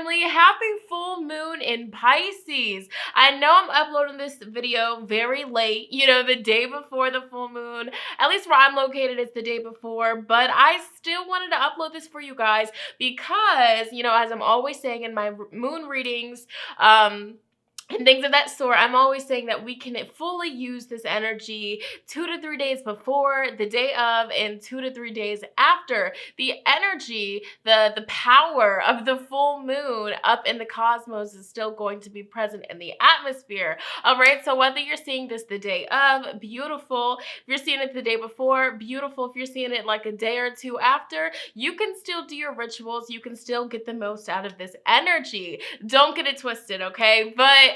family. Happy full moon in Pisces. I know I'm uploading this video very late, the day before the full moon. At least where I'm located, it's the day before, but I still wanted to upload this for you guys because, as I'm always saying in my moon readings, and things of that sort, I'm always saying that we can fully use this energy 2 to 3 days before, the day of, and 2 to 3 days after. The energy, the power of the full moon up in the cosmos is still going to be present in the atmosphere. All right, so whether you're seeing this the day of, beautiful. If you're seeing it the day before, beautiful. If you're seeing it like a day or two after, you can still do your rituals. You can still get the most out of this energy. Don't get it twisted, okay? But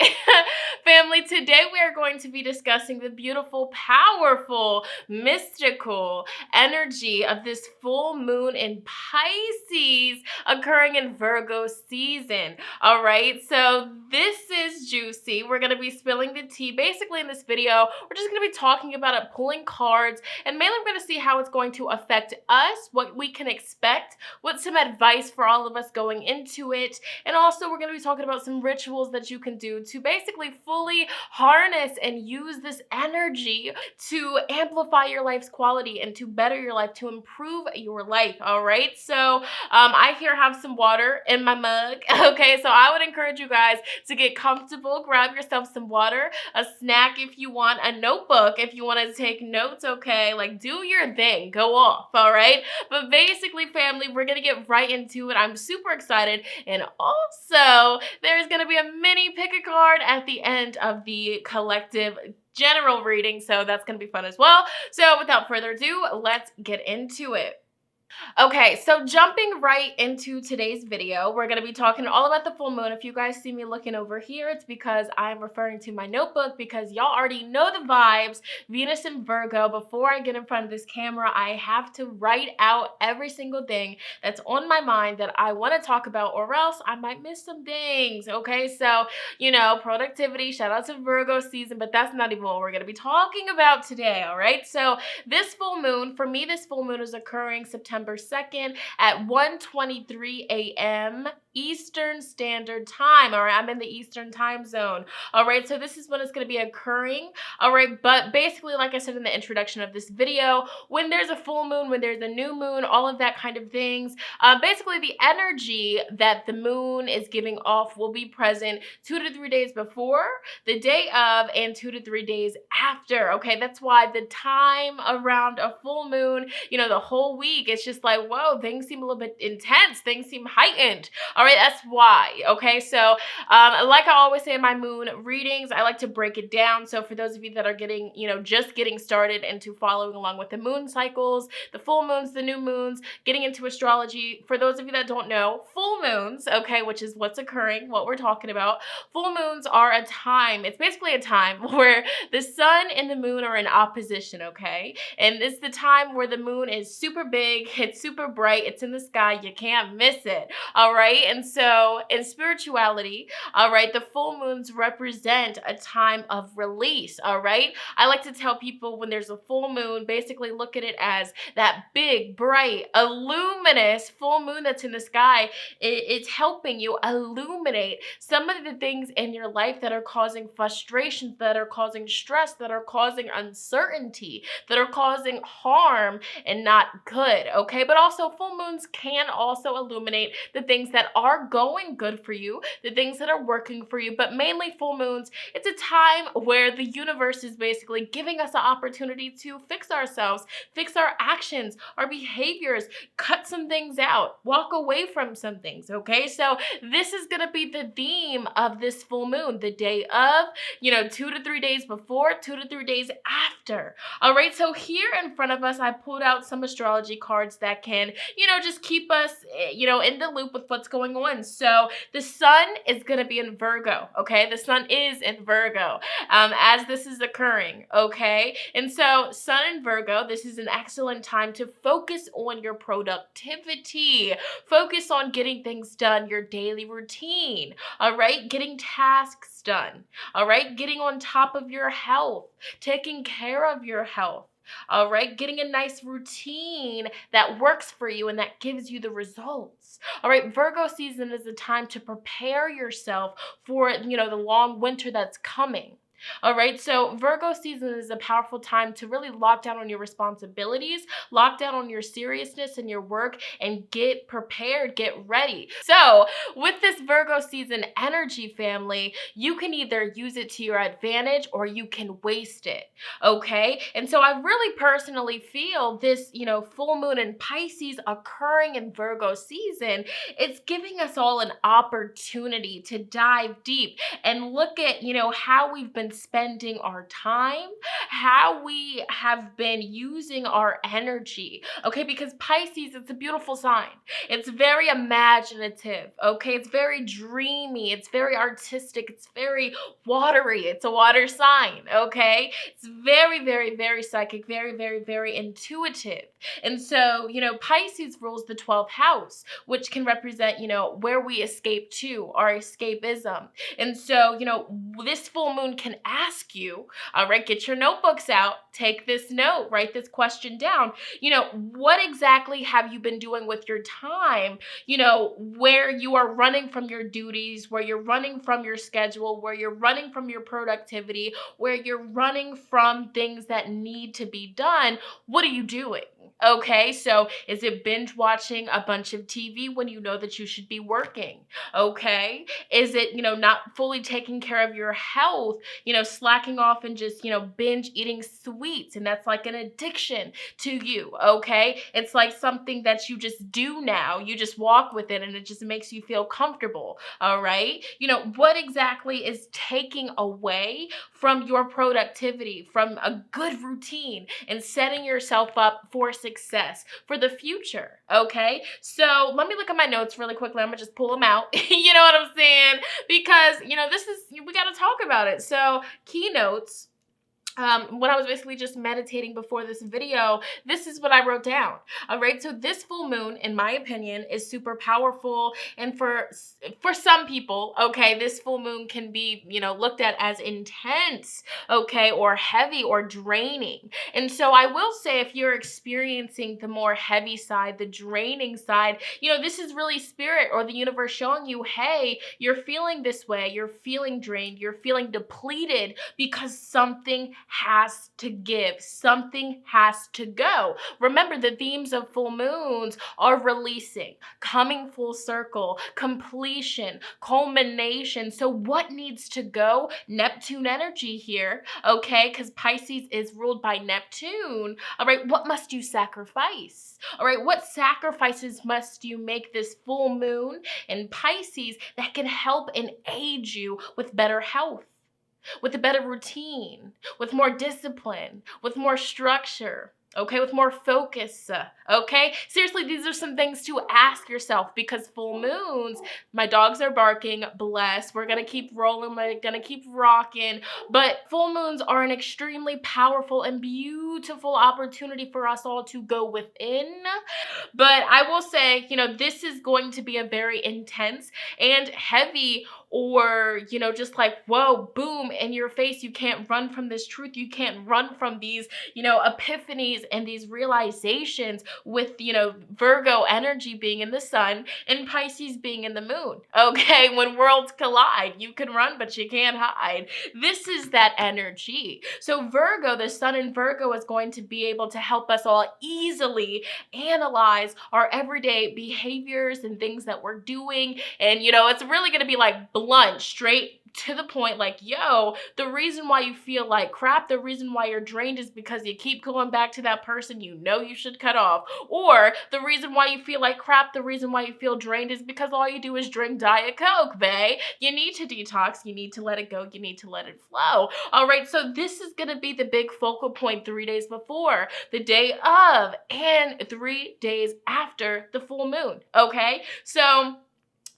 family, today we are going to be discussing the beautiful, powerful, mystical energy of this full moon in Pisces occurring in Virgo season. All right, so this is juicy. We're going to be spilling the tea. Basically in this video, we're just going to be talking about it, pulling cards, and mainly we're going to see how it's going to affect us, what we can expect, what's some advice for all of us going into it, and also we're going to be talking about some rituals that you can do to basically fully harness and use this energy to amplify your life's quality and to better your life, to improve your life. All right, so I here have some water in my mug. Okay, so I would encourage you guys to get comfortable, grab yourself some water, a snack if you want, a notebook if you want to take notes. Okay, like do your thing, go off. All right, but basically family, we're gonna get right into it. I'm super excited, and also there's gonna be a mini pick a card at the end of the collective general reading, so that's gonna be fun as well. So without further ado, let's get into it. Okay, so jumping right into today's video, we're going to be talking all about the full moon. If you guys see me looking over here, it's because I'm referring to my notebook because y'all already know the vibes. Venus in Virgo. Before I get in front of this camera, I have to write out every single thing that's on my mind that I want to talk about, or else I might miss some things. Okay, so, productivity, shout out to Virgo season, but that's not even what we're going to be talking about today. All right, so this full moon, for me, this full moon is occurring September 2nd at 1:23 a.m. Eastern Standard Time. All right, I'm in the Eastern time zone. All right, so this is when it's going to be occurring. All right, but basically, like I said in the introduction of this video, when there's a full moon, when there's a new moon, all of that kind of things, basically the energy that the moon is giving off will be present 2 to 3 days before, the day of, and 2 to 3 days after. Okay, that's why the time around a full moon, the whole week, it's just like, whoa, things seem a little bit intense. Things seem heightened. All right, that's why. Okay, so like I always say in my moon readings, I like to break it down. So for those of you that are getting, just getting started into following along with the moon cycles, the full moons, the new moons, getting into astrology, for those of you that don't know, full moons, okay, which is what's occurring, what we're talking about, full moons are a time, it's basically a time where the sun and the moon are in opposition, okay? And it's the time where the moon is super big, it's super bright, it's in the sky, you can't miss it, all right? And so in spirituality, all right, the full moons represent a time of release, all right? I like to tell people when there's a full moon, basically look at it as that big, bright, illuminous full moon that's in the sky. It's helping you illuminate some of the things in your life that are causing frustrations, that are causing stress, that are causing uncertainty, that are causing harm and not good, okay? But also full moons can also illuminate the things that are going good for you, the things that are working for you, but mainly full moons, it's a time where the universe is basically giving us an opportunity to fix ourselves, fix our actions, our behaviors, cut some things out, walk away from some things, okay? So this is going to be the theme of this full moon, the day of, 2 to 3 days before, 2 to 3 days after. All right, so here in front of us, I pulled out some astrology cards that can, just keep us, in the loop with what's going on. So the sun is going to be in Virgo, okay? The sun is in Virgo as this is occurring, okay? And so sun in Virgo, this is an excellent time to focus on your productivity, focus on getting things done, your daily routine, all right? Getting tasks done, all right? Getting on top of your health, taking care of your health. All right, getting a nice routine that works for you and that gives you the results. All right, Virgo season is a time to prepare yourself for, the long winter that's coming. All right, so Virgo season is a powerful time to really lock down on your responsibilities, lock down on your seriousness and your work, and get prepared, get ready. So, with this Virgo season energy, family, you can either use it to your advantage or you can waste it. Okay. And so I really personally feel this, full moon in Pisces occurring in Virgo season, it's giving us all an opportunity to dive deep and look at, how we've been spending our time, how we have been using our energy. Okay. Because Pisces, it's a beautiful sign. It's very imaginative. Okay. It's very dreamy. It's very artistic. It's very watery. It's a water sign. Okay. It's very, very, very psychic, very, very, very intuitive. And so, Pisces rules the 12th house, which can represent, where we escape to, our escapism. And so, this full moon can ask you, all right, get your notebooks out, take this note, write this question down. What exactly have you been doing with your time, where you are running from your duties, where you're running from your schedule, where you're running from your productivity, where you're running from things that need to be done? What are you doing? Okay, so is it binge watching a bunch of TV when you know that you should be working? Okay, is it, not fully taking care of your health, slacking off and just, binge eating sweets, and that's like an addiction to you? Okay, it's like something that you just do now, you just walk with it and it just makes you feel comfortable. All right, what exactly is taking away from your productivity, from a good routine, and setting yourself up for success for the future? Okay, so let me look at my notes really quickly. I'm gonna just pull them out. You know what I'm saying? Because we got to talk about it. So keynotes. When I was basically just meditating before this video, this is what I wrote down. All right, so this full moon, in my opinion, is super powerful, and for some people, okay, this full moon can be, looked at as intense, okay, or heavy or draining. And so I will say, if you're experiencing the more heavy side, the draining side, this is really spirit or the universe showing you, hey, you're feeling this way, you're feeling drained, you're feeling depleted because something has to give. Something has to go. Remember, the themes of full moons are releasing, coming full circle, completion, culmination. So what needs to go? Neptune energy here, okay? Because Pisces is ruled by Neptune. All right, what must you sacrifice? All right, what sacrifices must you make this full moon in Pisces that can help and aid you with better health, with a better routine, with more discipline, with more structure, okay, with more focus, okay? Seriously, these are some things to ask yourself, because full moons, my dogs are barking, bless, we're gonna keep rolling, we're gonna keep rocking, but full moons are an extremely powerful and beautiful opportunity for us all to go within. But I will say, this is going to be a very intense and heavy, or, just like, whoa, boom, in your face. You can't run from this truth. You can't run from these, epiphanies and these realizations with, Virgo energy being in the sun and Pisces being in the moon. Okay, when worlds collide, you can run, but you can't hide. This is that energy. So Virgo, the sun in Virgo, is going to be able to help us all easily analyze our everyday behaviors and things that we're doing. And, it's really going to be like blunt, straight to the point, like, yo, the reason why you feel like crap, the reason why you're drained is because you keep going back to that person you should cut off. Or the reason why you feel like crap, the reason why you feel drained is because all you do is drink Diet Coke, bae. You need to detox, you need to let it go, you need to let it flow. All right, so this is going to be the big focal point 3 days before, the day of, and 3 days after the full moon, okay? So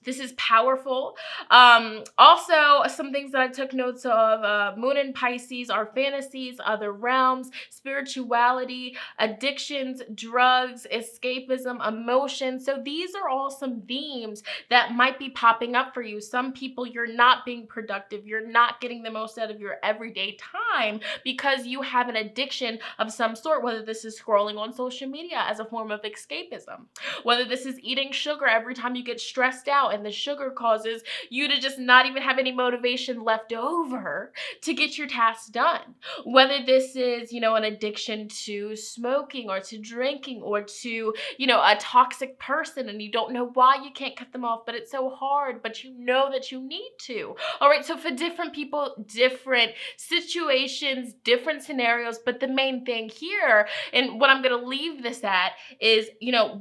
This is powerful. Also, some things that I took notes of, Moon in Pisces are fantasies, other realms, spirituality, addictions, drugs, escapism, emotion. So these are all some themes that might be popping up for you. Some people, you're not being productive. You're not getting the most out of your everyday time because you have an addiction of some sort, whether this is scrolling on social media as a form of escapism, whether this is eating sugar every time you get stressed out and the sugar causes you to just not even have any motivation left over to get your tasks done. Whether this is, an addiction to smoking or to drinking or to, a toxic person and you don't know why you can't cut them off, but it's so hard, but you know that you need to. All right, so for different people, different situations, different scenarios, but the main thing here, and what I'm going to leave this at is,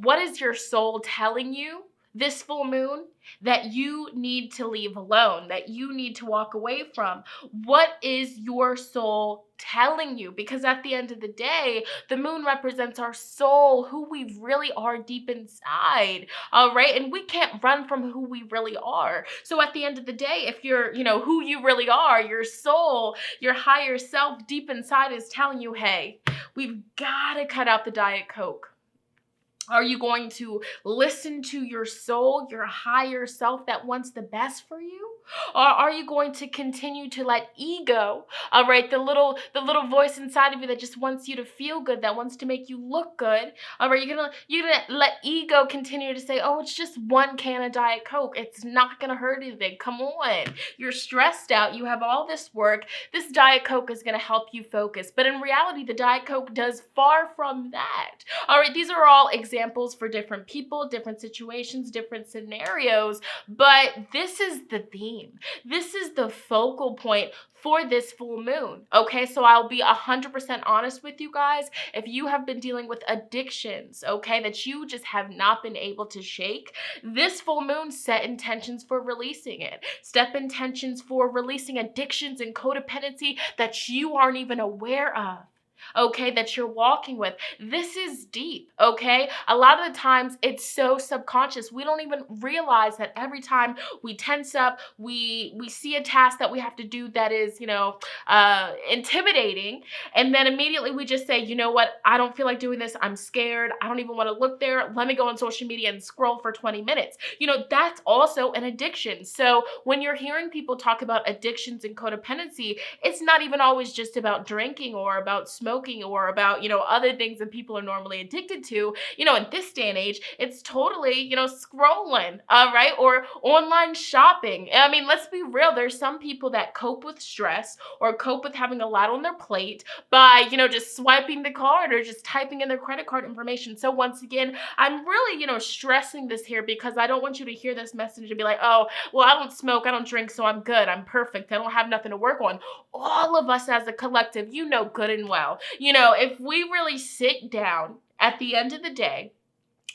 what is your soul telling you this full moon that you need to leave alone, that you need to walk away from? What is your soul telling you? Because at the end of the day, the moon represents our soul, who we really are deep inside, all right? And we can't run from who we really are. So at the end of the day, if you're, who you really are, your soul, your higher self deep inside is telling you, hey, we've got to cut out the Diet Coke. Are you going to listen to your soul, your higher self that wants the best for you? Or are you going to continue to let ego, all right, the little voice inside of you that just wants you to feel good, that wants to make you look good, all right, you're gonna let ego continue to say, oh, it's just one can of Diet Coke. It's not gonna hurt anything. Come on. You're stressed out. You have all this work. This Diet Coke is gonna help you focus. But in reality, the Diet Coke does far from that. All right, these are all examples for different people, different situations, different scenarios, but this is the theme. This is the focal point for this full moon, okay? So I'll be 100% honest with you guys. If you have been dealing with addictions, okay, that you just have not been able to shake, this full moon set intentions for releasing it. Step intentions for releasing addictions and codependency that you aren't even aware of, okay, that you're walking with. This is deep, okay? A lot of the times it's so subconscious. We don't even realize that every time we tense up, we see a task that we have to do that is, intimidating, and then immediately we just say, you know what? I don't feel like doing this. I'm scared. I don't even want to look there. Let me go on social media and scroll for 20 minutes. That's also an addiction. So when you're hearing people talk about addictions and codependency, it's not even always just about drinking or about smoking or about, other things that people are normally addicted to. In this day and age, it's totally, scrolling, right? Or online shopping. I mean, let's be real. There's some people that cope with stress or cope with having a lot on their plate by, just swiping the card or just typing in their credit card information. So once again, I'm really, stressing this here because I don't want you to hear this message and be like, oh, well, I don't smoke, I don't drink, so I'm good, I'm perfect, I don't have nothing to work on. All of us as a collective, good and well, if we really sit down at the end of the day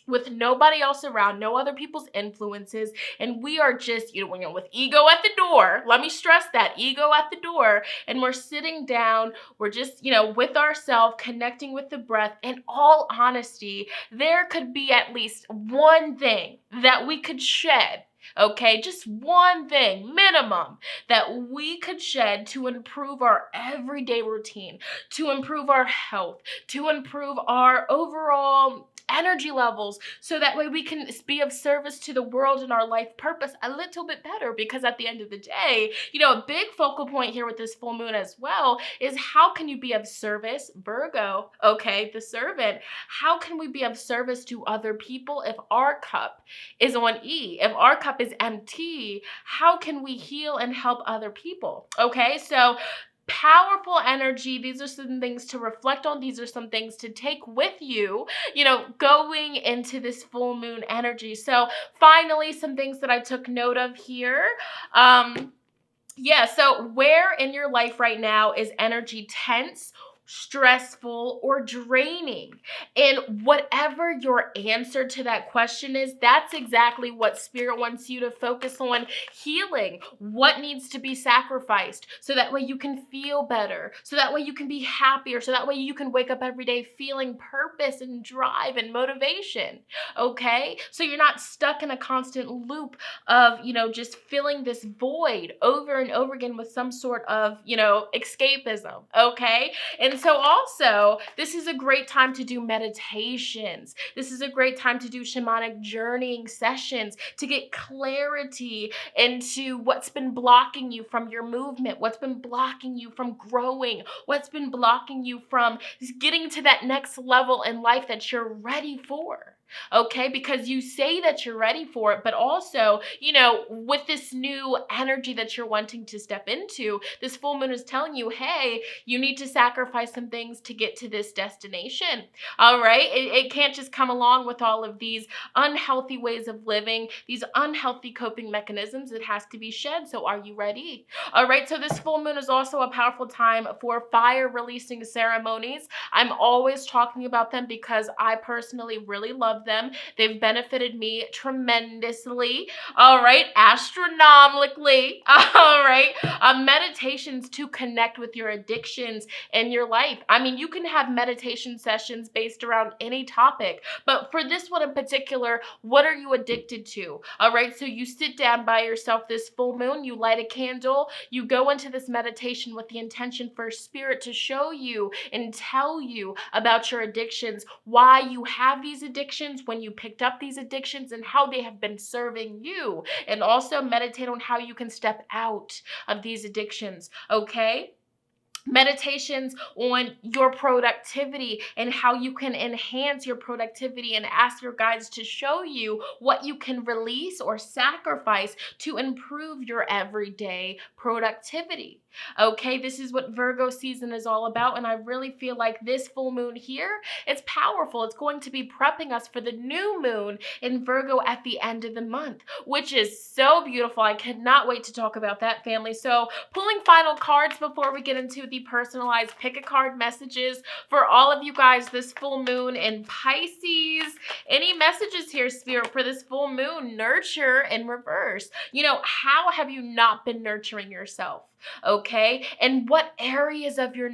with nobody else around, no other people's influences, and we are just, with ego at the door, let me stress that, ego at the door, and we're sitting down, we're just, with ourselves, connecting with the breath. In all honesty, there could be at least one thing that we could shed, okay, just one thing, minimum, that we could shed to improve our everyday routine, to improve our health, to improve our overall energy levels, so that way we can be of service to the world and our life purpose a little bit better. Because at the end of the day, a big focal point here with this full moon as well is how can you be of service, Virgo, okay, the servant, how can we be of service to other people if our cup is on E, if our cup is empty? How can we heal and help other people? Okay, so powerful energy. These are some things to reflect on. These are some things to take with you, going into this full moon energy. So finally, some things that I took note of here. So where in your life right now is energy tense stressful, or draining? And whatever your answer to that question is, that's exactly what Spirit wants you to focus on healing. What needs to be sacrificed so that way you can feel better, so that way you can be happier, so that way you can wake up every day feeling purpose and drive and motivation, okay? So you're not stuck in a constant loop of, just filling this void over and over again with some sort of, escapism, okay? And so also, this is a great time to do meditations. This is a great time to do shamanic journeying sessions to get clarity into what's been blocking you from your movement, what's been blocking you from growing, what's been blocking you from getting to that next level in life that you're ready for. Okay, because you say that you're ready for it, but also, with this new energy that you're wanting to step into, this full moon is telling you, hey, you need to sacrifice some things to get to this destination. All right, it can't just come along with all of these unhealthy ways of living, these unhealthy coping mechanisms. It has to be shed. So are you ready? All right, so this full moon is also a powerful time for fire releasing ceremonies. I'm always talking about them because I personally really love them. They've benefited me tremendously, all right, astronomically, all right. Meditations to connect with your addictions in your life. I mean, you can have meditation sessions based around any topic, but for this one in particular, what are you addicted to? All right, so you sit down by yourself this full moon, you light a candle, you go into this meditation with the intention for Spirit to show you and tell you about your addictions, why you have these addictions, when you picked up these addictions, and how they have been serving you. And also meditate on how you can step out of these addictions, okay? Meditations on your productivity and how you can enhance your productivity, and ask your guides to show you what you can release or sacrifice to improve your everyday productivity. Okay, this is what Virgo season is all about, and I really feel like this full moon here, it's powerful. It's going to be prepping us for the new moon in Virgo at the end of the month, which is so beautiful. I cannot wait to talk about that, family. So pulling final cards before we get into the personalized pick a card messages for all of you guys this full moon in Pisces. Any messages here, Spirit, for this full moon? Nurture in reverse. How have you not been nurturing yourself? Okay, and what areas of your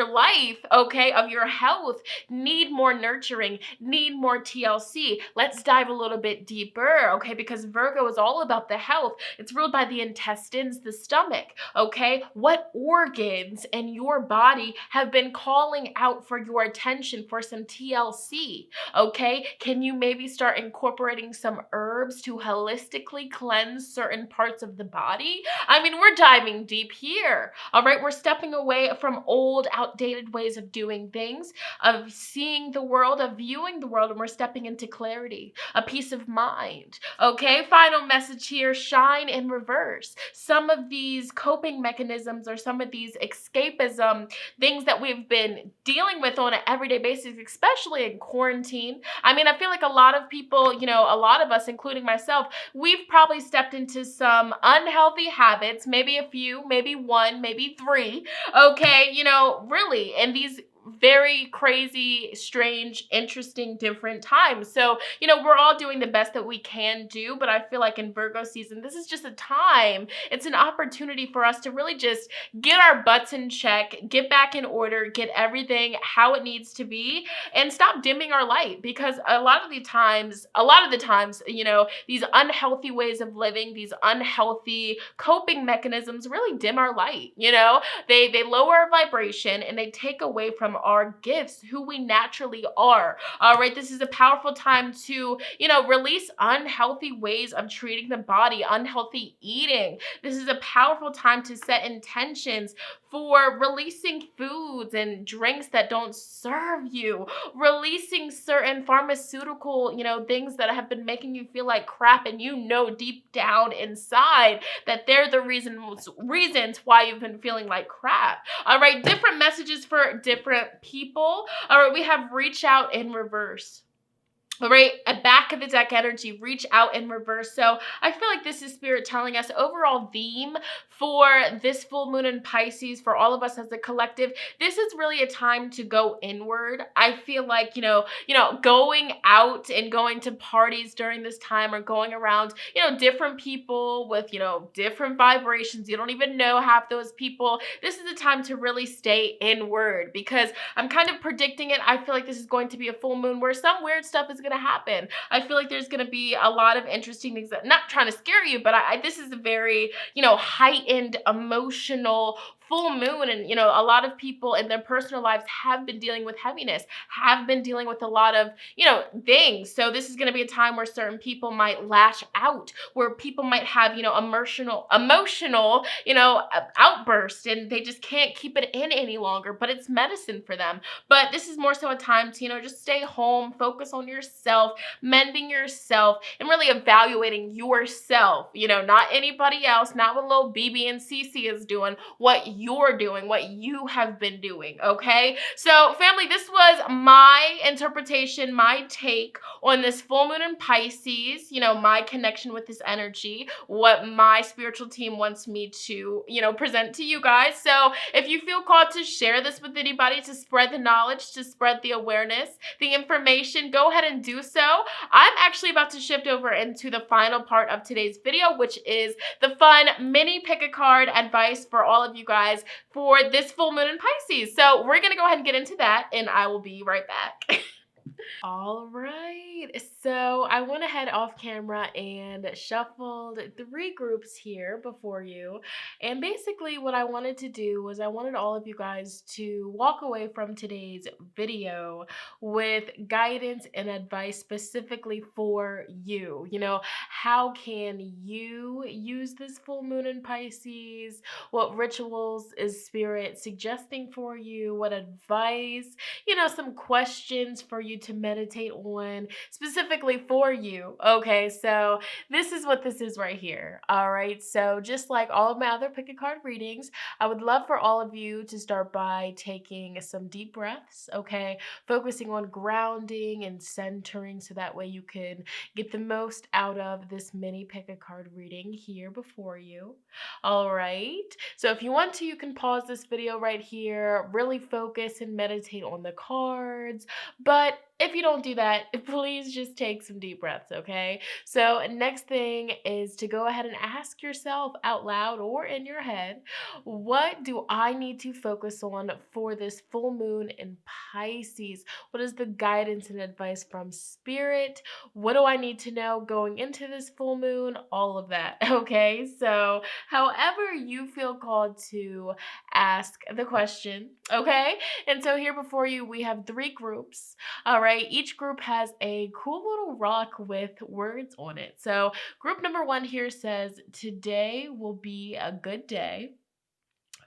life, okay, of your health need more nurturing, need more TLC? Let's dive a little bit deeper, okay, because Virgo is all about the health. It's ruled by the intestines, the stomach, okay? What organs in your body have been calling out for your attention for some TLC, okay? Can you maybe start incorporating some herbs to holistically cleanse certain parts of the body? I mean, we're diving deep here, all right? We're stepping away from old, outdated ways of doing things, of seeing the world, of viewing the world, and we're stepping into clarity, a peace of mind, okay? Final message here, shine in reverse. Some of these coping mechanisms or some of these escapism things that we've been dealing with on an everyday basis, especially in quarantine. I mean, I feel like a lot of people, a lot of us, including myself, we've probably stepped into some unhealthy habits, maybe a few, maybe one, maybe three, okay, really, and these very crazy, strange, interesting, different times. So, we're all doing the best that we can do, but I feel like in Virgo season, this is just a time, it's an opportunity for us to really just get our butts in check, get back in order, get everything how it needs to be, and stop dimming our light, because a lot of the times, these unhealthy ways of living, these unhealthy coping mechanisms really dim our light, they lower our vibration and they take away from our gifts, who we naturally are. All right, this is a powerful time to, release unhealthy ways of treating the body, unhealthy eating. This is a powerful time to set intentions for releasing foods and drinks that don't serve you, releasing certain pharmaceutical, things that have been making you feel like crap, and deep down inside that they're the reasons why you've been feeling like crap. All right, different messages for different people. All right, we have reach out in reverse. All right, a back of the deck energy, reach out in reverse. So I feel like this is spirit telling us overall theme for this full moon in Pisces, for all of us as a collective. This is really a time to go inward. I feel like, going out and going to parties during this time, or going around, different people with, different vibrations. You don't even know half those people. This is a time to really stay inward, because I'm kind of predicting it. I feel like this is going to be a full moon where some weird stuff is going to happen. I feel like there's going to be a lot of interesting things. Not trying to scare you, but this is a very, heightened emotional full moon. And, a lot of people in their personal lives have been dealing with heaviness, have been dealing with a lot of, things. So this is going to be a time where certain people might lash out, where people might have, emotional, outburst, and they just can't keep it in any longer, but it's medicine for them. But this is more so a time to, just stay home, focus on yourself, mending yourself, and really evaluating yourself, not anybody else, not what little BB and CC is doing, what you're doing, what you have been doing, okay? So family, this was my interpretation, my take on this full moon in Pisces, my connection with this energy, what my spiritual team wants me to, present to you guys. So if you feel called to share this with anybody, to spread the knowledge, to spread the awareness, the information, go ahead and do so. I'm actually about to shift over into the final part of today's video, which is the fun mini pick a card advice for all of you guys for this full moon in Pisces. So we're going to go ahead and get into that, and I will be right back. All right, so I went ahead off camera and shuffled 3 groups here before you. And basically what I wanted to do was I wanted all of you guys to walk away from today's video with guidance and advice specifically for you. How can you use this full moon in Pisces? What rituals is spirit suggesting for you? What advice? Some questions for you to meditate on specifically for you. Okay, so this is what this is right here. All right, so just like all of my other pick a card readings, I would love for all of you to start by taking some deep breaths, okay? Focusing on grounding and centering, so that way you can get the most out of this mini pick a card reading here before you. All right, so if you want to, you can pause this video right here, really focus and meditate on the cards. But if you don't do that, please just take some deep breaths, okay? So next thing is to go ahead and ask yourself out loud or in your head, what do I need to focus on for this full moon in Pisces? What is the guidance and advice from spirit? What do I need to know going into this full moon? All of that, okay? So however you feel called to ask the question, okay? And so here before you, we have 3 groups. All right, each group has a cool little rock with words on it. So group number 1 here says, today will be a good day.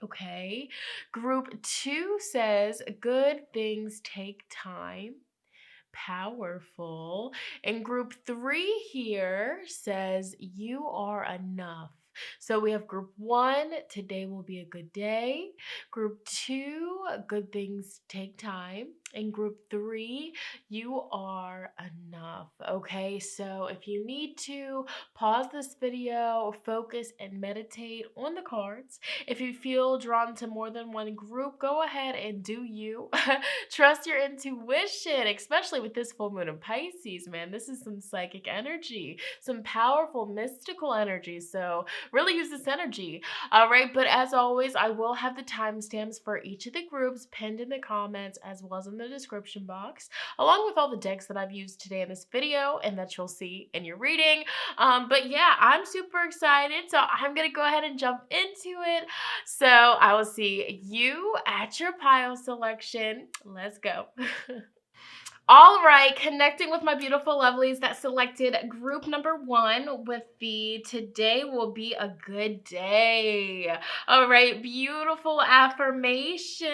Okay. Group 2 says, good things take time. Powerful. And group 3 here says, you are enough. So we have group 1, today will be a good day. Group 2, good things take time. And group 3, you are enough. Okay, so if you need to, pause this video, focus and meditate on the cards. If you feel drawn to more than one group, go ahead and do you. Trust your intuition, especially with this full moon in Pisces, man. This is some psychic energy, some powerful mystical energy. So really use this energy. All right, but as always, I will have the timestamps for each of the groups pinned in the comments as well as in the description box, along with all the decks that I've used today in this video and that you'll see in your reading. But yeah, I'm super excited, so I'm gonna go ahead and jump into it. So I will see you at your pile selection. Let's go. All right, connecting with my beautiful lovelies that selected group number 1 with the today will be a good day. All right, beautiful affirmation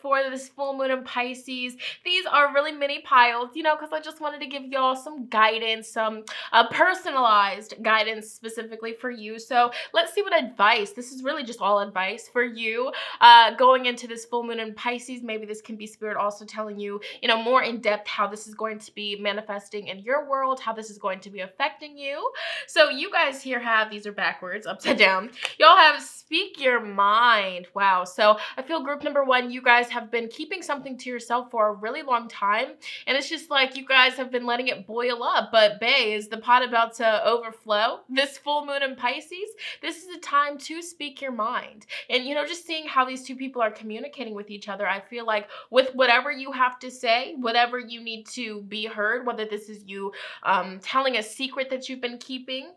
for this full moon in Pisces. These are really mini piles, because I just wanted to give y'all some guidance, some personalized guidance specifically for you. So let's see what advice, this is really just all advice for you going into this full moon in Pisces. Maybe this can be spirit also telling you, more in-depth at how this is going to be manifesting in your world, how this is going to be affecting you. So you guys here have, these are backwards, upside down. Y'all have speak your mind. Wow. So I feel group number one, you guys have been keeping something to yourself for a really long time. And it's just like you guys have been letting it boil up. But bae, is the pot about to overflow? This full moon in Pisces, this is a time to speak your mind. And, you know, just seeing how these two people are communicating with each other, I feel like with whatever you have to say, whatever you need to be heard, whether this is you telling a secret that you've been keeping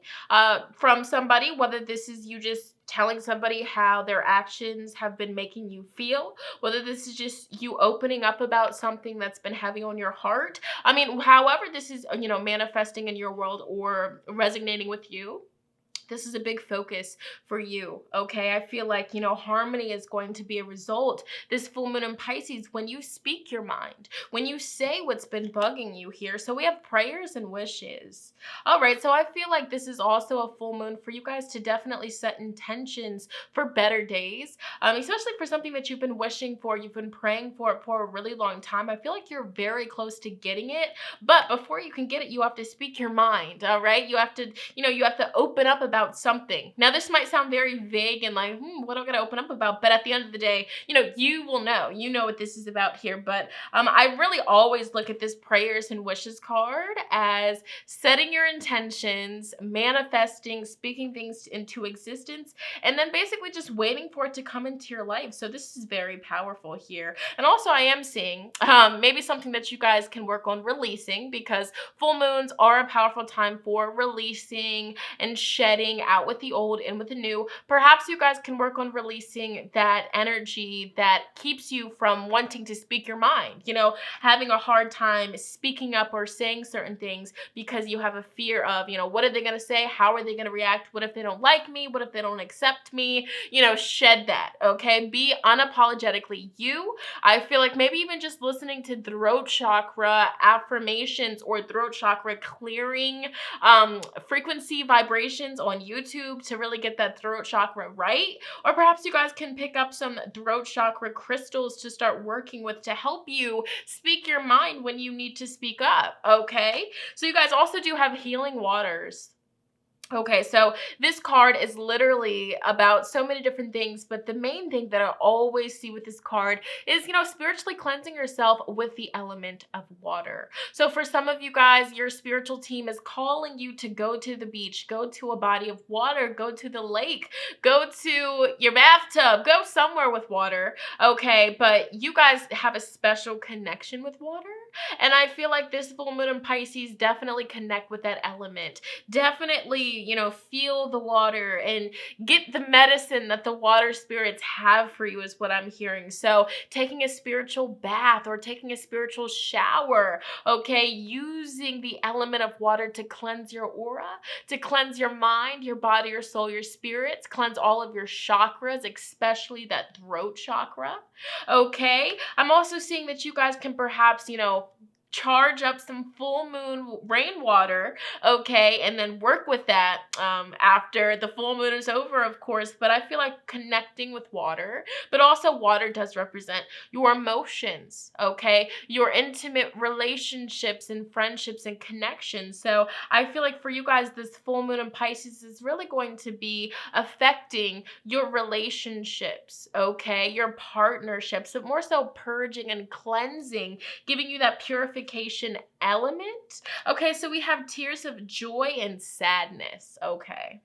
from somebody, whether this is you just telling somebody how their actions have been making you feel, whether this is just you opening up about something that's been heavy on your heart. I mean, however this is, you know, manifesting in your world or resonating with you, this is a big focus for you, okay? I feel like, you know, harmony is going to be a result. This full moon in Pisces, when you speak your mind, when you say what's been bugging you here. So we have prayers and wishes. All right, so I feel like this is also a full moon for you guys to definitely set intentions for better days, especially for something that you've been wishing for, you've been praying for it for a really long time. I feel like you're very close to getting it, but before you can get it, you have to speak your mind, all right? You have to, you know, you have to open up about something. Now, this might sound very vague and like, what am I going to open up about? But at the end of the day, you know, you will know. You know what this is about here. But I really always look at this prayers and wishes card as setting your intentions, manifesting, speaking things into existence, and then basically just waiting for it to come into your life. So this is very powerful here. And also I am seeing maybe something that you guys can work on releasing, because full moons are a powerful time for releasing and shedding out with the old and with the new. Perhaps you guys can work on releasing that energy that keeps you from wanting to speak your mind, you know, having a hard time speaking up or saying certain things because you have a fear of, you know, what are they going to say? How are they going to react? What if they don't like me? What if they don't accept me? You know, shed that, okay? Be unapologetically you. I feel like maybe even just listening to throat chakra affirmations or throat chakra clearing frequency vibrations on YouTube to really get that throat chakra right. Or perhaps you guys can pick up some throat chakra crystals to start working with to help you speak your mind when you need to speak up, okay? So you guys also do have healing waters. Okay, so this card is literally about so many different things, but the main thing that I always see with this card is, you know, spiritually cleansing yourself with the element of water. So for some of you guys, your spiritual team is calling you to go to the beach, go to a body of water, go to the lake, go to your bathtub, go somewhere with water, okay? But you guys have a special connection with water, and I feel like this full moon in Pisces definitely connect with that element. Definitely, you know, feel the water and get the medicine that the water spirits have for you is what I'm hearing. So taking a spiritual bath or taking a spiritual shower, okay, using the element of water to cleanse your aura, to cleanse your mind, your body, your soul, your spirits, cleanse all of your chakras, especially that throat chakra, okay? I'm also seeing that you guys can perhaps, you know, charge up some full moon rainwater, okay, and then work with that after the full moon is over, of course. But I feel like connecting with water, but also water does represent your emotions, okay, your intimate relationships and friendships and connections. So I feel like for you guys, this full moon in Pisces is really going to be affecting your relationships, okay, your partnerships, but more so purging and cleansing, giving you that purification element. Okay, so we have tears of joy and sadness, okay?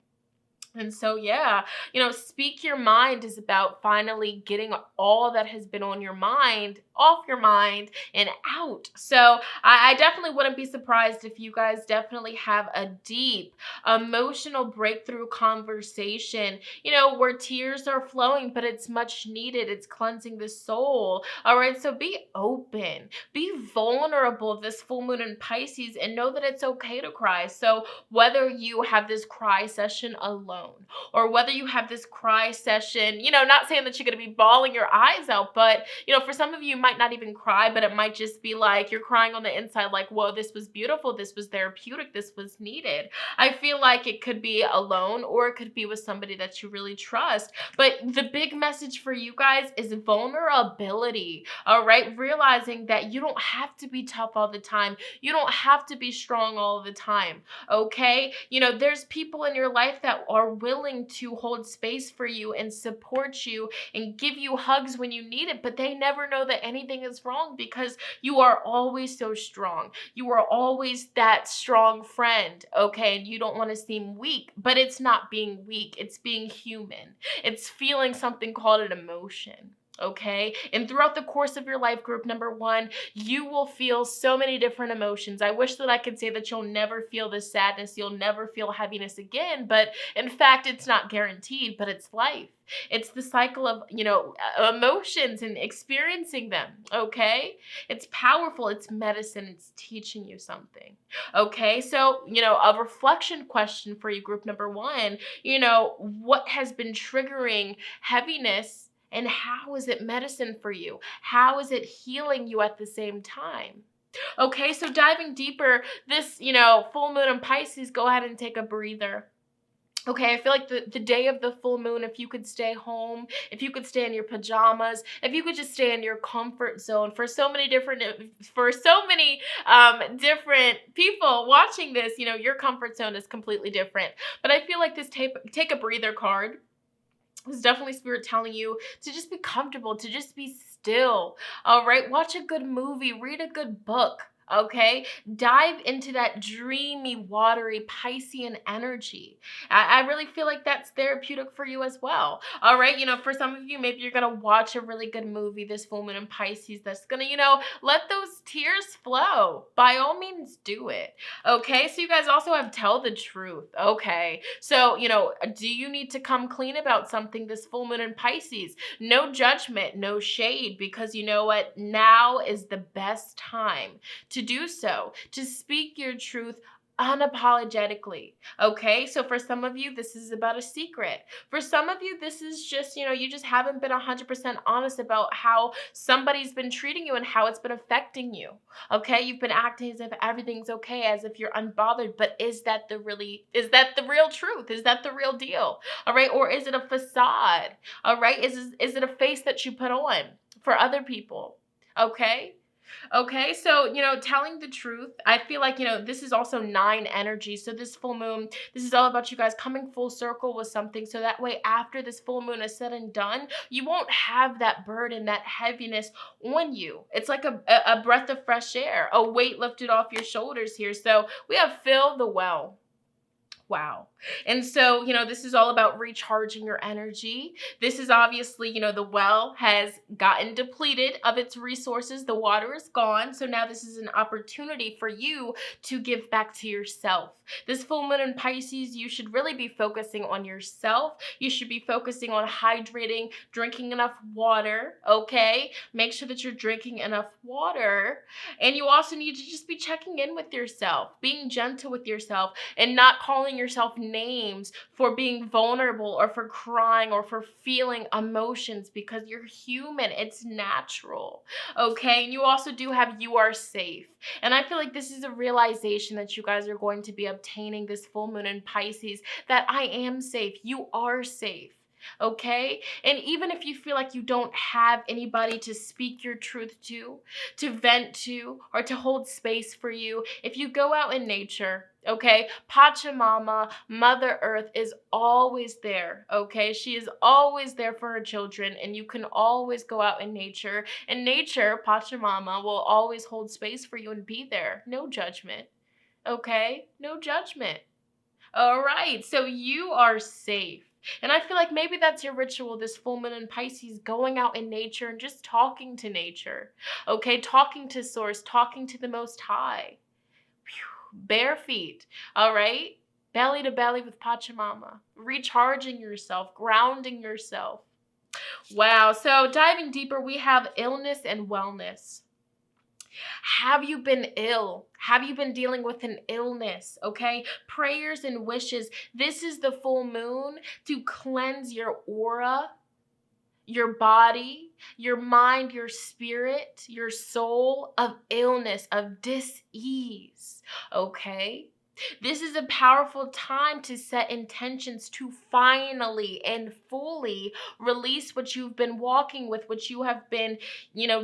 And so, yeah, you know, speak your mind is about finally getting all that has been on your mind off your mind and out. So I definitely wouldn't be surprised if you guys definitely have a deep emotional breakthrough conversation, you know, where tears are flowing, but it's much needed. It's cleansing the soul. All right. So be open, be vulnerable this full moon in Pisces, and know that it's okay to cry. So whether you have this cry session alone, alone, or whether you have this cry session, not saying that you're going to be bawling your eyes out, but, for some of you, you might not even cry, but it might just be like you're crying on the inside, like, whoa, this was beautiful, this was therapeutic, this was needed. I feel like it could be alone, or it could be with somebody that you really trust. But the big message for you guys is vulnerability, all right? Realizing that you don't have to be tough all the time. You don't have to be strong all the time, okay? There's people in your life that are willing to hold space for you and support you and give you hugs when you need it, but they never know that anything is wrong because you are always so strong. You are always that strong friend, okay? And you don't want to seem weak, but it's not being weak. It's being human. It's feeling something called an emotion. Okay. And throughout the course of your life, group number 1, you will feel so many different emotions. I wish that I could say that you'll never feel this sadness, you'll never feel heaviness again. But in fact, it's not guaranteed, but it's life. It's the cycle of, emotions and experiencing them. Okay. It's powerful. It's medicine. It's teaching you something. Okay. So, a reflection question for you, group number 1, what has been triggering heaviness? And how is it medicine for you? How is it healing you at the same time? Okay, so diving deeper, this, full moon in Pisces, go ahead and take a breather. Okay, I feel like the day of the full moon, if you could stay home, if you could stay in your pajamas, if you could just stay in your comfort zone for so many different people watching this, your comfort zone is completely different. But I feel like this take a breather card was definitely spirit telling you to just be comfortable, to just be still. All right. Watch a good movie, read a good book. Okay. Dive into that dreamy, watery Piscean energy. I really feel like that's therapeutic for you as well. All right. For some of you, maybe you're going to watch a really good movie this full moon in Pisces that's going to, let those tears flow. By all means, do it. Okay. So you guys also have tell the truth. Okay. So, do you need to come clean about something this full moon in Pisces? No judgment, no shade, because you know what? Now is the best time to do so, to speak your truth unapologetically. Okay. So for some of you, this is about a secret. For some of you, this is just, you just haven't been 100% honest about how somebody's been treating you and how it's been affecting you. Okay. You've been acting as if everything's okay, as if you're unbothered, but is that the real truth? Is that the real deal? All right. Or is it a facade? All right. Is it a face that you put on for other people? Okay. Okay, so, telling the truth, I feel like, this is also 9 energy. So this full moon, this is all about you guys coming full circle with something. So that way, after this full moon is said and done, you won't have that burden, that heaviness on you. It's like a breath of fresh air, a weight lifted off your shoulders here. So we have fill the well. Wow. And so, this is all about recharging your energy. This is obviously, the well has gotten depleted of its resources. The water is gone. So now this is an opportunity for you to give back to yourself. This full moon in Pisces, you should really be focusing on yourself. You should be focusing on hydrating, drinking enough water. Okay. Make sure that you're drinking enough water. And you also need to just be checking in with yourself, being gentle with yourself, and not calling yourself names for being vulnerable or for crying or for feeling emotions, because you're human. It's natural. Okay. And you also do have you are safe. And I feel like this is a realization that you guys are going to be obtaining this full moon in Pisces, that I am safe. You are safe. Okay. And even if you feel like you don't have anybody to speak your truth to vent to, or to hold space for you, if you go out in nature, okay, Pachamama, Mother Earth is always there. Okay. She is always there for her children, and you can always go out in nature, and nature, Pachamama, will always hold space for you and be there. No judgment. Okay. No judgment. All right. So you are safe. And I feel like maybe that's your ritual this full moon in Pisces, going out in nature and just talking to nature. Okay, talking to source, talking to the Most High. Bare feet, all right? Belly to belly with Pachamama. Recharging yourself, grounding yourself. Wow, so diving deeper, we have illness and wellness. Have you been ill? Have you been dealing with an illness? Okay, prayers and wishes. This is the full moon to cleanse your aura, your body, your mind, your spirit, your soul of illness, of dis-ease. Okay? This is a powerful time to set intentions to finally and fully release what you've been walking with, what you have been,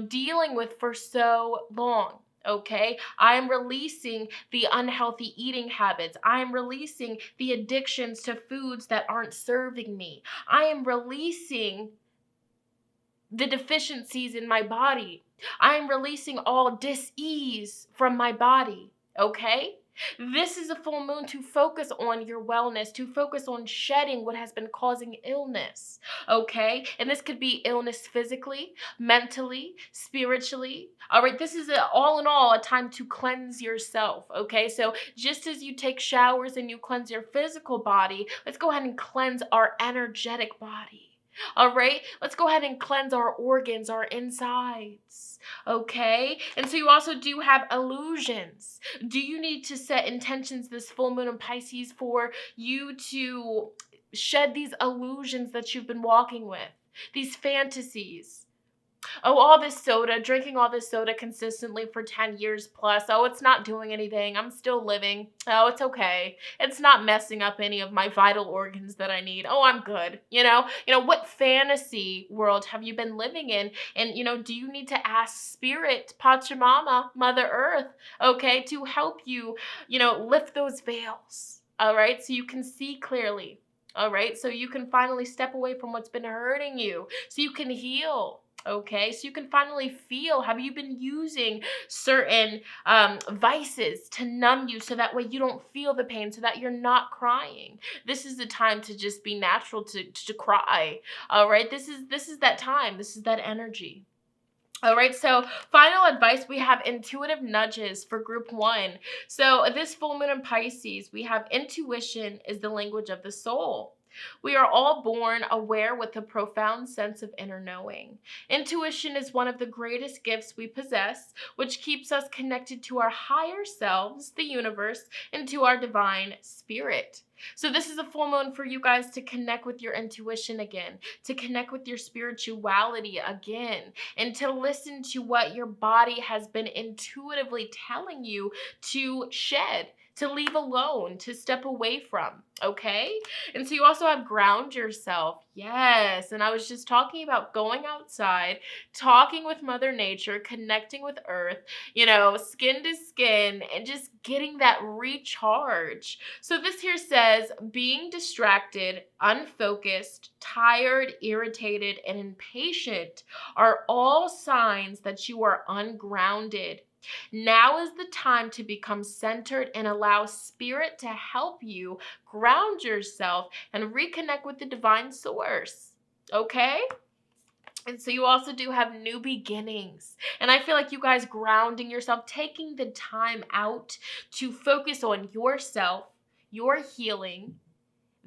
dealing with for so long. Okay, I am releasing the unhealthy eating habits. I am releasing the addictions to foods that aren't serving me. I am releasing the deficiencies in my body. I am releasing all dis-ease from my body, okay? This is a full moon to focus on your wellness, to focus on shedding what has been causing illness, okay? And this could be illness physically, mentally, spiritually. All right, this is all in all a time to cleanse yourself, okay? So just as you take showers and you cleanse your physical body, let's go ahead and cleanse our energetic body. All right, let's go ahead and cleanse our organs, our insides. Okay, and so you also do have illusions. Do you need to set intentions this full moon in Pisces for you to shed these illusions that you've been walking with, these fantasies? Oh, all this soda, drinking all this soda consistently for 10 years plus. Oh, it's not doing anything. I'm still living. Oh, it's okay. It's not messing up any of my vital organs that I need. Oh, I'm good. What fantasy world have you been living in? And, do you need to ask Spirit, Pachamama, Mother Earth, okay, to help you, lift those veils, all right, so you can see clearly, all right, so you can finally step away from what's been hurting you, so you can heal. Okay, so you can finally feel, have you been using certain vices to numb you so that way you don't feel the pain, so that you're not crying? This is the time to just be natural to cry. All right, this is that time. This is that energy. All right, so final advice, we have intuitive nudges for group 1. So this full moon in Pisces, we have intuition is the language of the soul. We are all born aware with a profound sense of inner knowing. Intuition is one of the greatest gifts we possess, which keeps us connected to our higher selves, the universe, and to our divine spirit. So this is a full moon for you guys to connect with your intuition again, to connect with your spirituality again, and to listen to what your body has been intuitively telling you to shed, to leave alone, to step away from, okay? And so you also have ground yourself. Yes, and I was just talking about going outside, talking with Mother Nature, connecting with Earth, skin to skin, and just getting that recharge. So this here says, being distracted, unfocused, tired, irritated, and impatient are all signs that you are ungrounded. Now is the time to become centered and allow Spirit to help you ground yourself and reconnect with the divine source. Okay? And so you also do have new beginnings. And I feel like you guys grounding yourself, taking the time out to focus on yourself, your healing.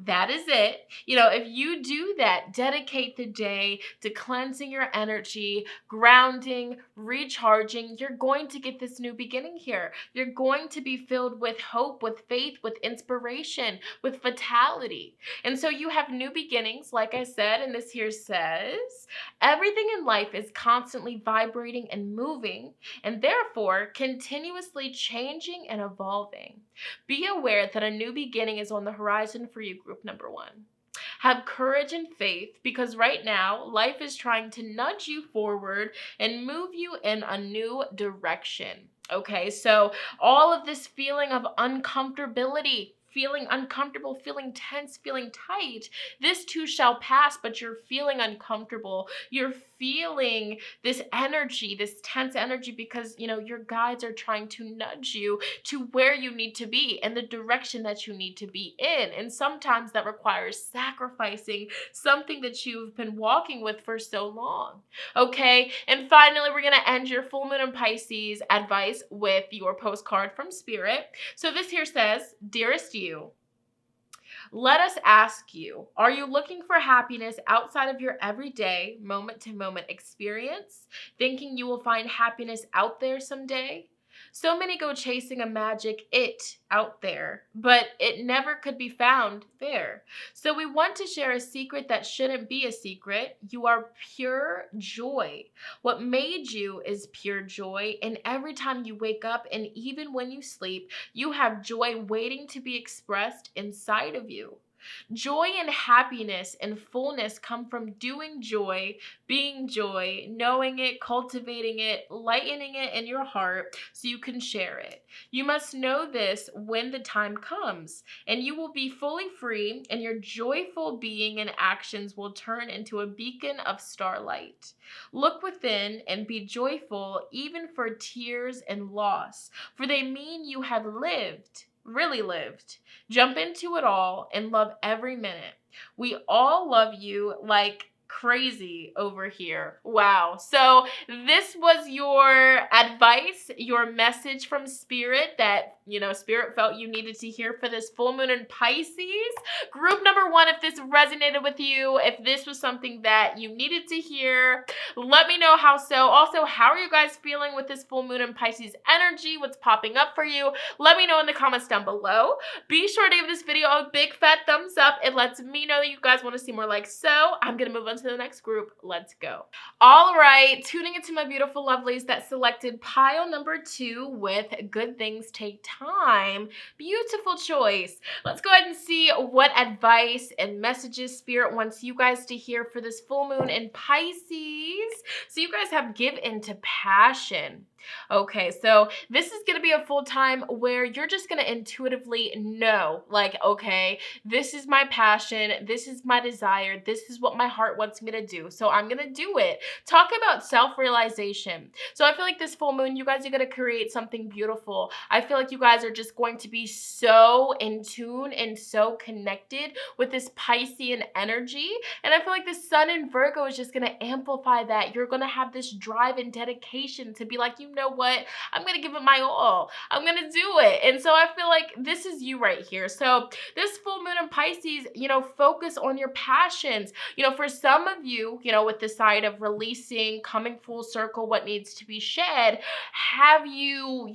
That is it. If you do that, dedicate the day to cleansing your energy, grounding, recharging, you're going to get this new beginning here. You're going to be filled with hope, with faith, with inspiration, with vitality. And so you have new beginnings, like I said, and this here says, everything in life is constantly vibrating and moving, and therefore continuously changing and evolving. Be aware that a new beginning is on the horizon for you, group number 1. Have courage and faith, because right now life is trying to nudge you forward and move you in a new direction. Okay, so all of this feeling of uncomfortability, feeling uncomfortable, feeling tense, feeling tight, this too shall pass, but you're feeling uncomfortable. You're feeling this energy, this tense energy, because, your guides are trying to nudge you to where you need to be and the direction that you need to be in. And sometimes that requires sacrificing something that you've been walking with for so long. Okay, and finally, we're going to end your full moon in Pisces advice with your postcard from Spirit. So this here says, dearest you, Let us ask you, are you looking for happiness outside of your everyday, moment-to-moment experience, thinking you will find happiness out there someday? So many go chasing a magic it out there, but it never could be found there. So we want to share a secret that shouldn't be a secret. You are pure joy. What made you is pure joy, and every time you wake up and even when you sleep, you have joy waiting to be expressed inside of you. Joy and happiness and fullness come from doing joy, being joy, knowing it, cultivating it, lightening it in your heart so you can share it. You must know this when the time comes, and you will be fully free, and your joyful being and actions will turn into a beacon of starlight. Look within and be joyful even for tears and loss, for they mean you have lived, really lived. Jump into it all and love every minute. We all love you like crazy over here. Wow. So this was your advice, your message from Spirit that, Spirit felt you needed to hear for this full moon in Pisces. Group number 1, if this resonated with you, if this was something that you needed to hear, let me know how so. Also, how are you guys feeling with this full moon in Pisces energy? What's popping up for you? Let me know in the comments down below. Be sure to give this video a big fat thumbs up. It lets me know that you guys want to see more like so. I'm going to move on to the next group. Let's go. All right, tuning into my beautiful lovelies that selected pile number 2 with good things take time. Beautiful choice. Let's go ahead and see what advice and messages Spirit wants you guys to hear for this full moon in Pisces. So you guys have give into passion. Okay, so this is going to be a full time where you're just going to intuitively know, like, okay, this is my passion, this is my desire, this is what my heart wants me to do, so I'm going to do it. Talk about self-realization. So I feel like this full moon, you guys are going to create something beautiful. I feel like you guys are just going to be so in tune and so connected with this Piscean energy, and I feel like the sun in Virgo is just going to amplify that. You're going to have this drive and dedication to be like, you know what, I'm going to give it my all. I'm going to do it. And so I feel like this is you right here. So this full moon in Pisces, focus on your passions. For some of you, with the side of releasing, coming full circle, what needs to be shed, have you,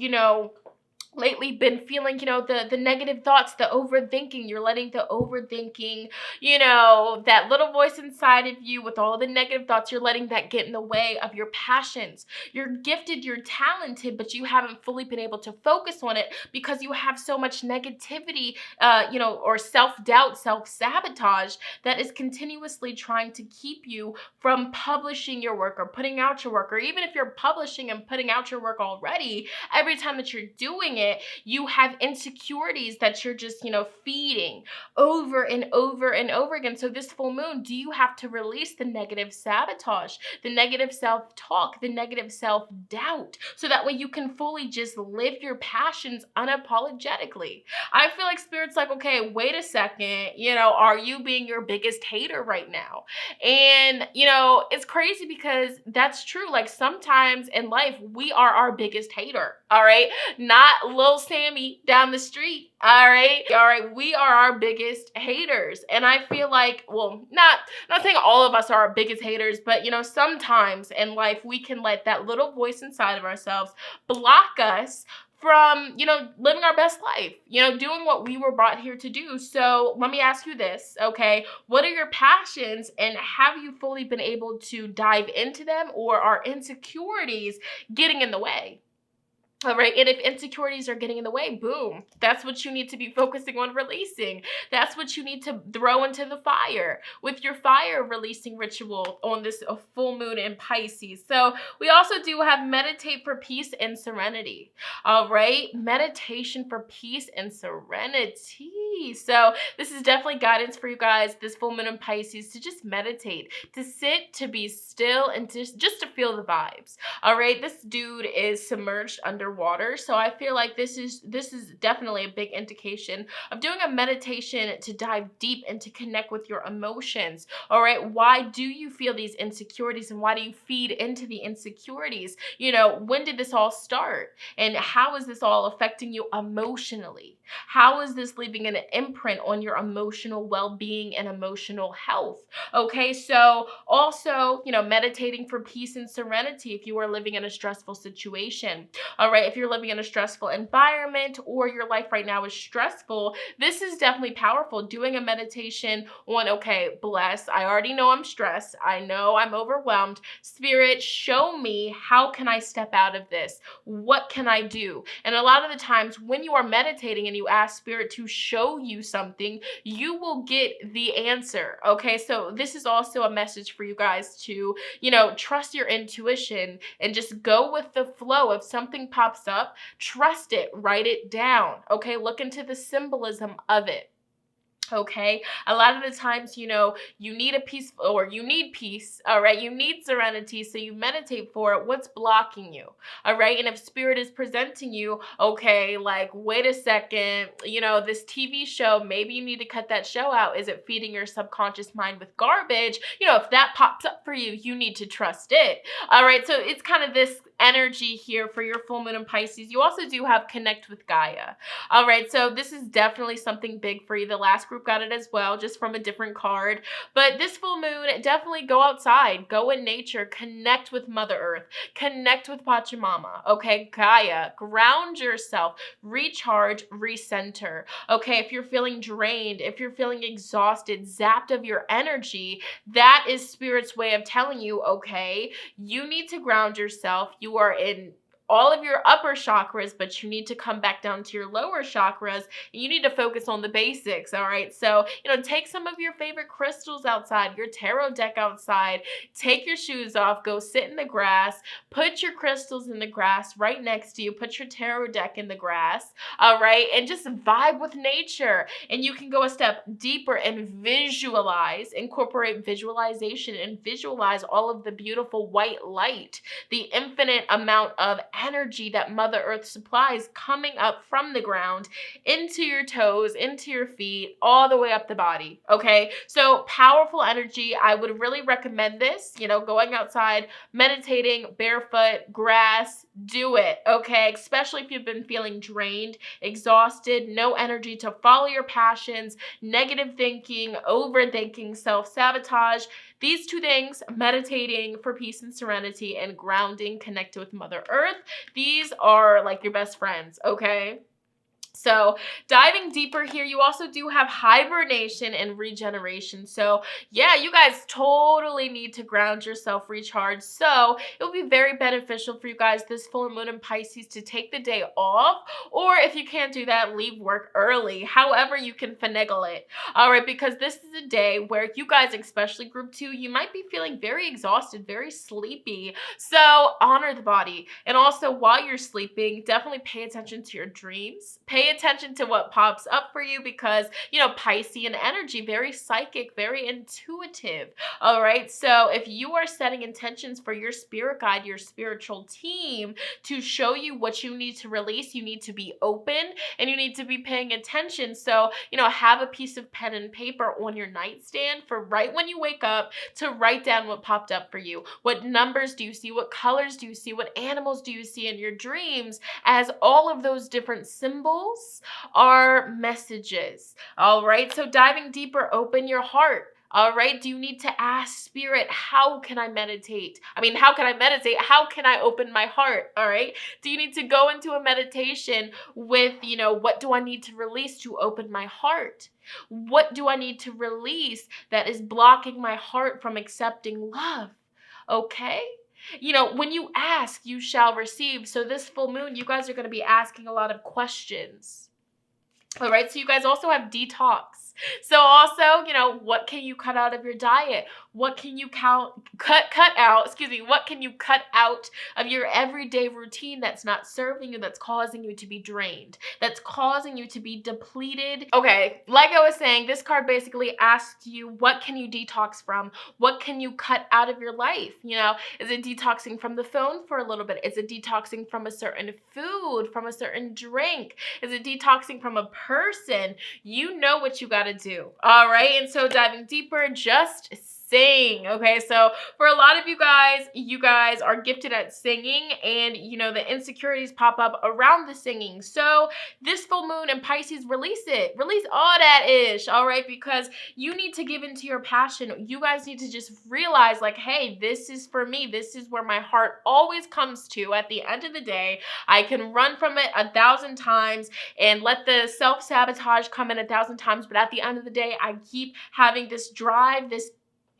lately been feeling, the negative thoughts, the overthinking. You're letting the overthinking, that little voice inside of you with all the negative thoughts, you're letting that get in the way of your passions. You're gifted, you're talented, but you haven't fully been able to focus on it because you have so much negativity, or self-doubt, self-sabotage that is continuously trying to keep you from publishing your work or putting out your work. Or even if you're publishing and putting out your work already, every time that you're doing it, you have insecurities that you're just, feeding over and over and over again. So this full moon, do you have to release the negative sabotage, the negative self-talk, the negative self-doubt, so that way you can fully just live your passions unapologetically? I feel like Spirit's like, okay, wait a second, are you being your biggest hater right now? And, it's crazy because that's true. Like sometimes in life, we are our biggest hater, all right? Not Lil Sammy down the street, all right? All right, we are our biggest haters. And I feel like, well, not saying all of us are our biggest haters, but, sometimes in life, we can let that little voice inside of ourselves block us from, living our best life, doing what we were brought here to do. So let me ask you this, okay? What are your passions, and have you fully been able to dive into them, or are insecurities getting in the way? All right, and if insecurities are getting in the way, boom, that's what you need to be focusing on releasing. That's what you need to throw into the fire with your fire releasing ritual on this full moon in Pisces. So we also do have meditate for peace and serenity. All right, meditation for peace and serenity. So this is definitely guidance for you guys, this full moon in Pisces, to just meditate, to sit, to be still, and just to feel the vibes. All right, this dude is submerged under water. So I feel like this is definitely a big indication of doing a meditation to dive deep and to connect with your emotions. All right, why do you feel these insecurities and why do you feed into the insecurities? You know, when did this all start? And how is this all affecting you emotionally? How is this leaving an imprint on your emotional well-being and emotional health? Okay, so also, you know, meditating for peace and serenity if you are living in a stressful situation. All right, if you're living in a stressful environment or your life right now is stressful, this is definitely powerful. Doing a meditation on, okay, bless, I already know I'm stressed. I know I'm overwhelmed. Spirit, show me, how can I step out of this? What can I do? And a lot of the times when you are meditating and you ask Spirit to show you something, you will get the answer. Okay, so this is also a message for you guys to, you know, trust your intuition and just go with the flow. If something pops up, trust it, write it down. Okay, look into the symbolism of it. Okay, a lot of the times, you know, you need a peace, or you need peace, all right, you need serenity, so you meditate for it. What's blocking you? All right, and if Spirit is presenting you, okay, like, wait a second, you know, this TV show, maybe you need to cut that show out. Is it feeding your subconscious mind with garbage? You know, if that pops up for you, you need to trust it. All right, so it's kind of this energy here for your full moon in Pisces. You also do have connect with Gaia. All right, so this is definitely something big for you. The last group got it as well, just from a different card. But this full moon, definitely go outside, go in nature, connect with Mother Earth, connect with Pachamama, okay? Gaia, ground yourself, recharge, recenter, okay? If you're feeling drained, if you're feeling exhausted, zapped of your energy, that is Spirit's way of telling you, okay, you need to ground yourself. You are in all of your upper chakras, but you need to come back down to your lower chakras. And you need to focus on the basics, all right? So, you know, take some of your favorite crystals outside, your tarot deck outside, take your shoes off, go sit in the grass, put your crystals in the grass right next to you, put your tarot deck in the grass, all right? And just vibe with nature. And you can go a step deeper and visualize, incorporate visualization and visualize all of the beautiful white light, the infinite amount of energy that Mother Earth supplies coming up from the ground into your toes, into your feet, all the way up the body, okay? So powerful energy. I would really recommend this, you know, going outside, meditating, barefoot, grass, do it, okay? Especially if you've been feeling drained, exhausted, no energy to follow your passions, negative thinking, overthinking, self-sabotage. These two things, meditating for peace and serenity and grounding, connected with Mother Earth, these are like your best friends, okay? So diving deeper here, you also do have hibernation and regeneration. So yeah, you guys totally need to ground yourself, recharge. So it will be very beneficial for you guys this full moon in Pisces to take the day off, or if you can't do that, leave work early. However you can finagle it. All right, because this is a day where you guys, especially group 2, you might be feeling very exhausted, very sleepy. So honor the body. And also while you're sleeping, definitely pay attention to your dreams. Pay attention to what pops up for you because, you know, Piscean energy, very psychic, very intuitive. All right. So if you are setting intentions for your spirit guide, your spiritual team to show you what you need to release, you need to be open and you need to be paying attention. So, you know, have a piece of pen and paper on your nightstand for right when you wake up to write down what popped up for you. What numbers do you see? What colors do you see? What animals do you see in your dreams? As all of those different symbols are messages. All right. So diving deeper, open your heart. All right. Do you need to ask Spirit, how can I meditate? How can I meditate? How can I open my heart? All right. Do you need to go into a meditation with, you know, what do I need to release to open my heart? What do I need to release that is blocking my heart from accepting love? Okay. You know, when you ask, you shall receive. So this full moon, you guys are going to be asking a lot of questions. All right, so you guys also have detox. So also, what can you cut out of your diet? What can you cut out, what can you cut out of your everyday routine that's not serving you, that's causing you to be drained, that's causing you to be depleted? Okay, like I was saying, this card basically asks you, what can you detox from? What can you cut out of your life? Is it detoxing from the phone for a little bit? Is it detoxing from a certain food, from a certain drink? Is it detoxing from a person? You know what you got to do. All right. And so diving deeper, just sing. Okay, so for a lot of you guys are gifted at singing, and the insecurities pop up around the singing. So this full moon in Pisces, release all that ish. All right, because you need to give into your passion. You guys need to just realize, like, hey, this is for me. This is where my heart always comes to. At the end of the day, I can run from it 1,000 times and let the self-sabotage come in 1,000 times, but at the end of the day, I keep having this drive, this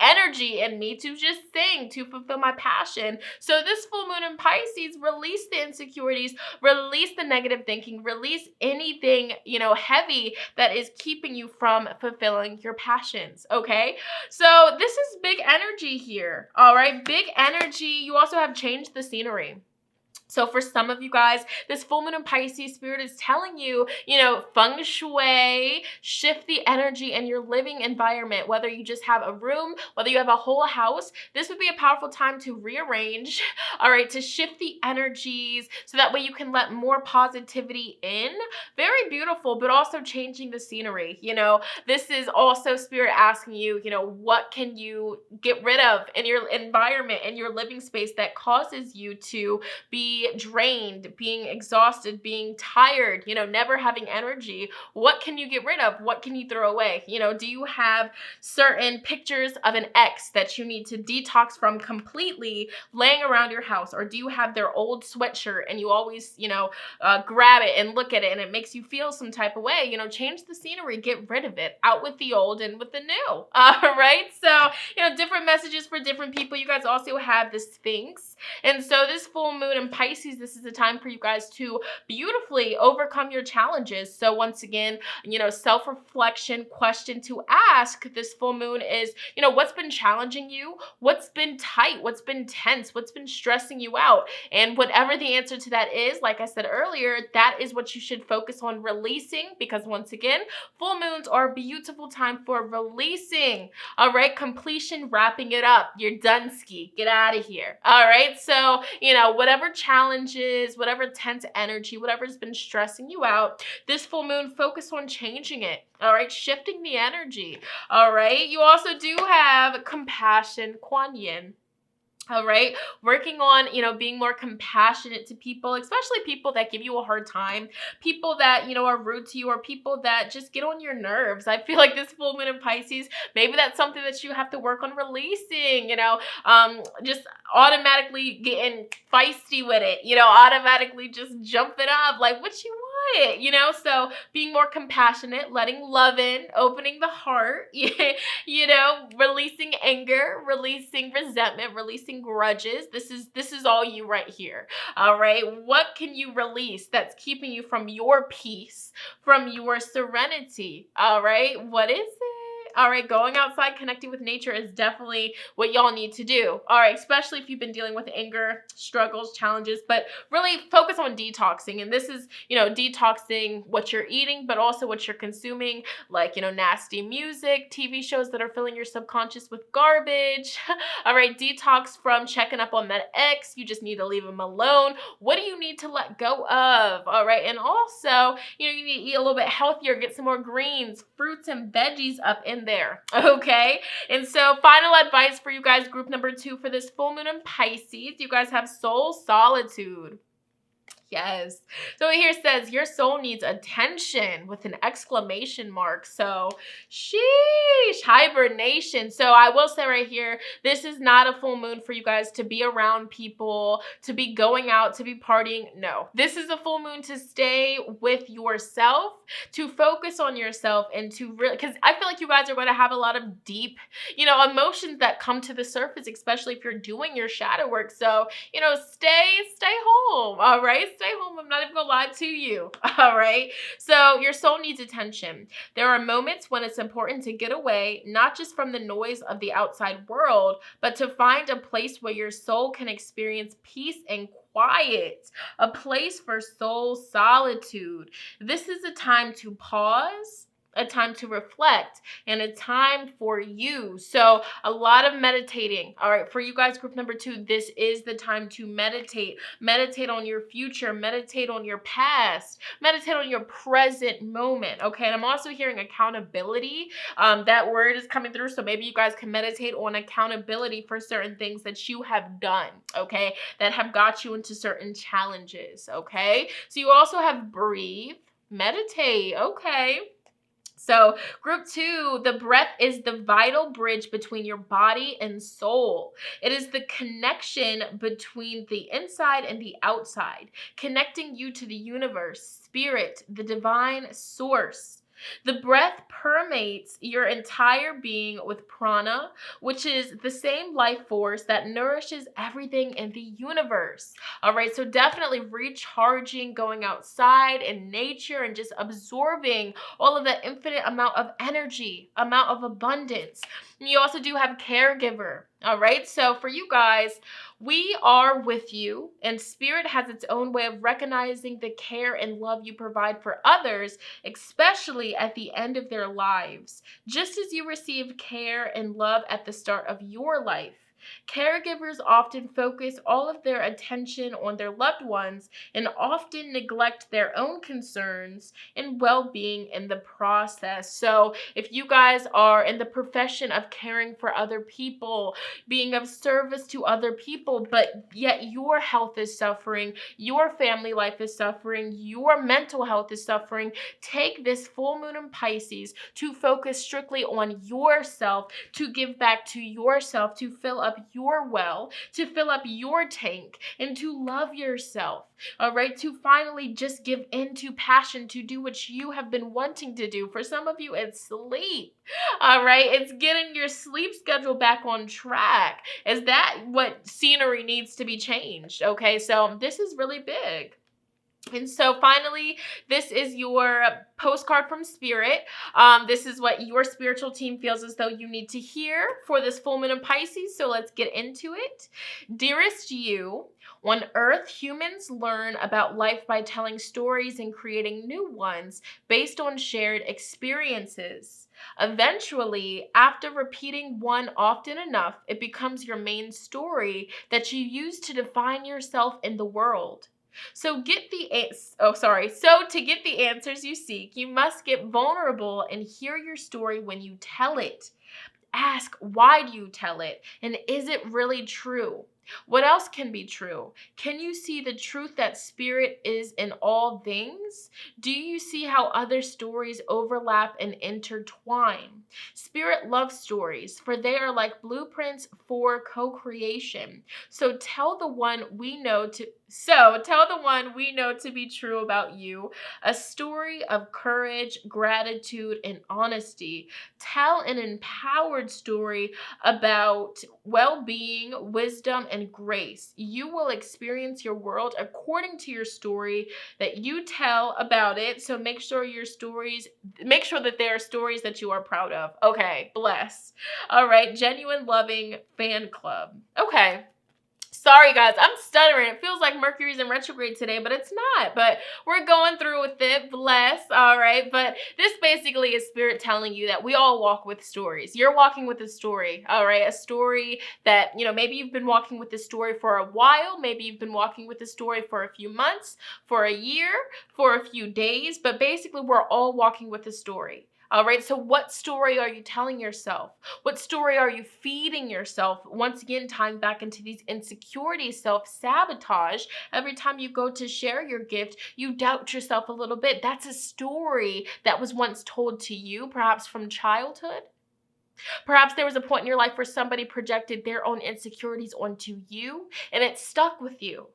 energy in me to just sing, to fulfill my passion. So this full moon in Pisces, release the insecurities, release the negative thinking, release anything, heavy that is keeping you from fulfilling your passions, okay? So this is big energy here, all right? Big energy. You also have changed the scenery. So for some of you guys, this full moon in Pisces, Spirit is telling you, feng shui, shift the energy in your living environment, whether you just have a room, whether you have a whole house. This would be a powerful time to rearrange, all right, to shift the energies so that way you can let more positivity in. Very beautiful, but also changing the scenery. This is also Spirit asking you, what can you get rid of in your environment, in your living space that causes you to be drained, being exhausted, being tired, never having energy. What can you get rid of? What can you throw away? Do you have certain pictures of an ex that you need to detox from completely laying around your house? Or do you have their old sweatshirt and you always, grab it and look at it and it makes you feel some type of way? Change the scenery, get rid of it, out with the old and with the new. All right. So, different messages for different people. You guys also have the Sphinx. And so this full moon in Pisces, this is a time for you guys to beautifully overcome your challenges. So once again, self-reflection question to ask this full moon is, what's been challenging you? What's been tight? What's been tense? What's been stressing you out? And whatever the answer to that is, like I said earlier, that is what you should focus on releasing, because once again, full moons are a beautiful time for releasing. All right, completion, wrapping it up. You're done ski. Get out of here. All right, so, whatever challenges, whatever tense energy, whatever's been stressing you out, this full moon, focus on changing it. All right, shifting the energy. All right, you also do have compassion, Kuan Yin. All right, working on, being more compassionate to people, especially people that give you a hard time, people that, are rude to you, or people that just get on your nerves. I feel like this full moon in Pisces, maybe that's something that you have to work on releasing, just automatically getting feisty with it, automatically just jumping up, like, what you want? So being more compassionate, letting love in, opening the heart, releasing anger, releasing resentment, releasing grudges. This is all you right here. All right. What can you release that's keeping you from your peace, from your serenity? All right. What is it? All right, going outside, connecting with nature is definitely what y'all need to do. All right, especially if you've been dealing with anger, struggles, challenges, but really focus on detoxing. And this is, detoxing what you're eating, but also what you're consuming, like, nasty music, TV shows that are filling your subconscious with garbage. All right, detox from checking up on that ex. You just need to leave them alone. What do you need to let go of? All right, and also, you need to eat a little bit healthier, get some more greens, fruits, and veggies up in there, okay? And so final advice for you guys, group number 2 for this full moon in Pisces, you guys have soul solitude. Yes. So here says your soul needs attention with an exclamation mark. So sheesh, hibernation. So I will say right here, this is not a full moon for you guys to be around people, to be going out, to be partying. No, this is a full moon to stay with yourself, to focus on yourself, and to really, because I feel like you guys are going to have a lot of deep, emotions that come to the surface, especially if you're doing your shadow work. So, stay home. All right. Stay home. I'm not even gonna lie to you. All right. So your soul needs attention. There are moments when it's important to get away, not just from the noise of the outside world, but to find a place where your soul can experience peace and quiet, a place for soul solitude. This is a time to pause, a time to reflect, and a time for you. So a lot of meditating. All right, for you guys, group number 2, this is the time to meditate. Meditate on your future, meditate on your past, meditate on your present moment. Okay, and I'm also hearing accountability. That word is coming through, so maybe you guys can meditate on accountability for certain things that you have done, okay, that have got you into certain challenges. Okay, so you also have breathe, meditate. Okay. So group 2, the breath is the vital bridge between your body and soul. It is the connection between the inside and the outside, connecting you to the universe, spirit, the divine source. The breath permeates your entire being with prana, which is the same life force that nourishes everything in the universe. All right, so definitely recharging, going outside in nature and just absorbing all of that infinite amount of energy, amount of abundance. And you also do have caregiver. All right, so for you guys, we are with you, and spirit has its own way of recognizing the care and love you provide for others, especially at the end of their lives. Just as you receive care and love at the start of your life, caregivers often focus all of their attention on their loved ones and often neglect their own concerns and well-being in the process. So if you guys are in the profession of caring for other people, being of service to other people, but yet your health is suffering, your family life is suffering, your mental health is suffering, take this full moon in Pisces to focus strictly on yourself, to give back to yourself, to fill up your well, to fill up your tank, and to love yourself. All right, to finally just give into passion to do what you have been wanting to do. For some of you, it's sleep. All right, it's getting your sleep schedule back on track. Is that what scenery needs to be changed? Okay, so this is really big. And so finally, this is your postcard from Spirit. This is what your spiritual team feels as though you need to hear for this full moon in Pisces. So let's get into it. Dearest you, on Earth, humans learn about life by telling stories and creating new ones based on shared experiences. Eventually, after repeating one often enough, it becomes your main story that you use to define yourself in the world. So to get the answers you seek, you must get vulnerable and hear your story when you tell it. Ask, why do you tell it? And is it really true? What else can be true? Can you see the truth that spirit is in all things? Do you see how other stories overlap and intertwine? Spirit loves stories, for they are like blueprints for co-creation. So tell the one we know to be true about you, a story of courage, gratitude, and honesty. Tell an empowered story about well-being, wisdom, and grace. You will experience your world according to your story that you tell about it. So make sure that there are stories that you are proud of. Okay, bless. All right, genuine loving fan club. Okay. Sorry, guys, I'm stuttering. It feels like Mercury's in retrograde today, but it's not. But we're going through with it. Bless. All right. But this basically is spirit telling you that we all walk with stories. You're walking with a story. All right. A story that, maybe you've been walking with this story for a while. Maybe you've been walking with this story for a few months, for a year, for a few days. But basically, we're all walking with a story. All right, so what story are you telling yourself? What story are you feeding yourself? Once again, tying back into these insecurities, self-sabotage. Every time you go to share your gift, you doubt yourself a little bit. That's a story that was once told to you, perhaps from childhood. Perhaps there was a point in your life where somebody projected their own insecurities onto you, and it stuck with you.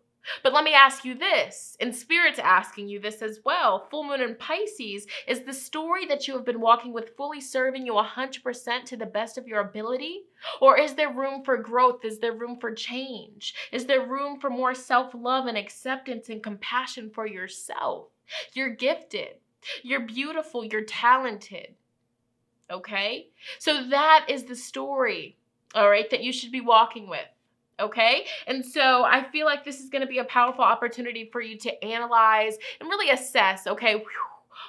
But let me ask you this, and Spirit's asking you this as well. Full moon in Pisces, is the story that you have been walking with fully serving you 100% to the best of your ability? Or is there room for growth? Is there room for change? Is there room for more self-love and acceptance and compassion for yourself? You're gifted. You're beautiful. You're talented. Okay? So that is the story, all right, that you should be walking with. Okay? And so I feel like this is going to be a powerful opportunity for you to analyze and really assess, okay,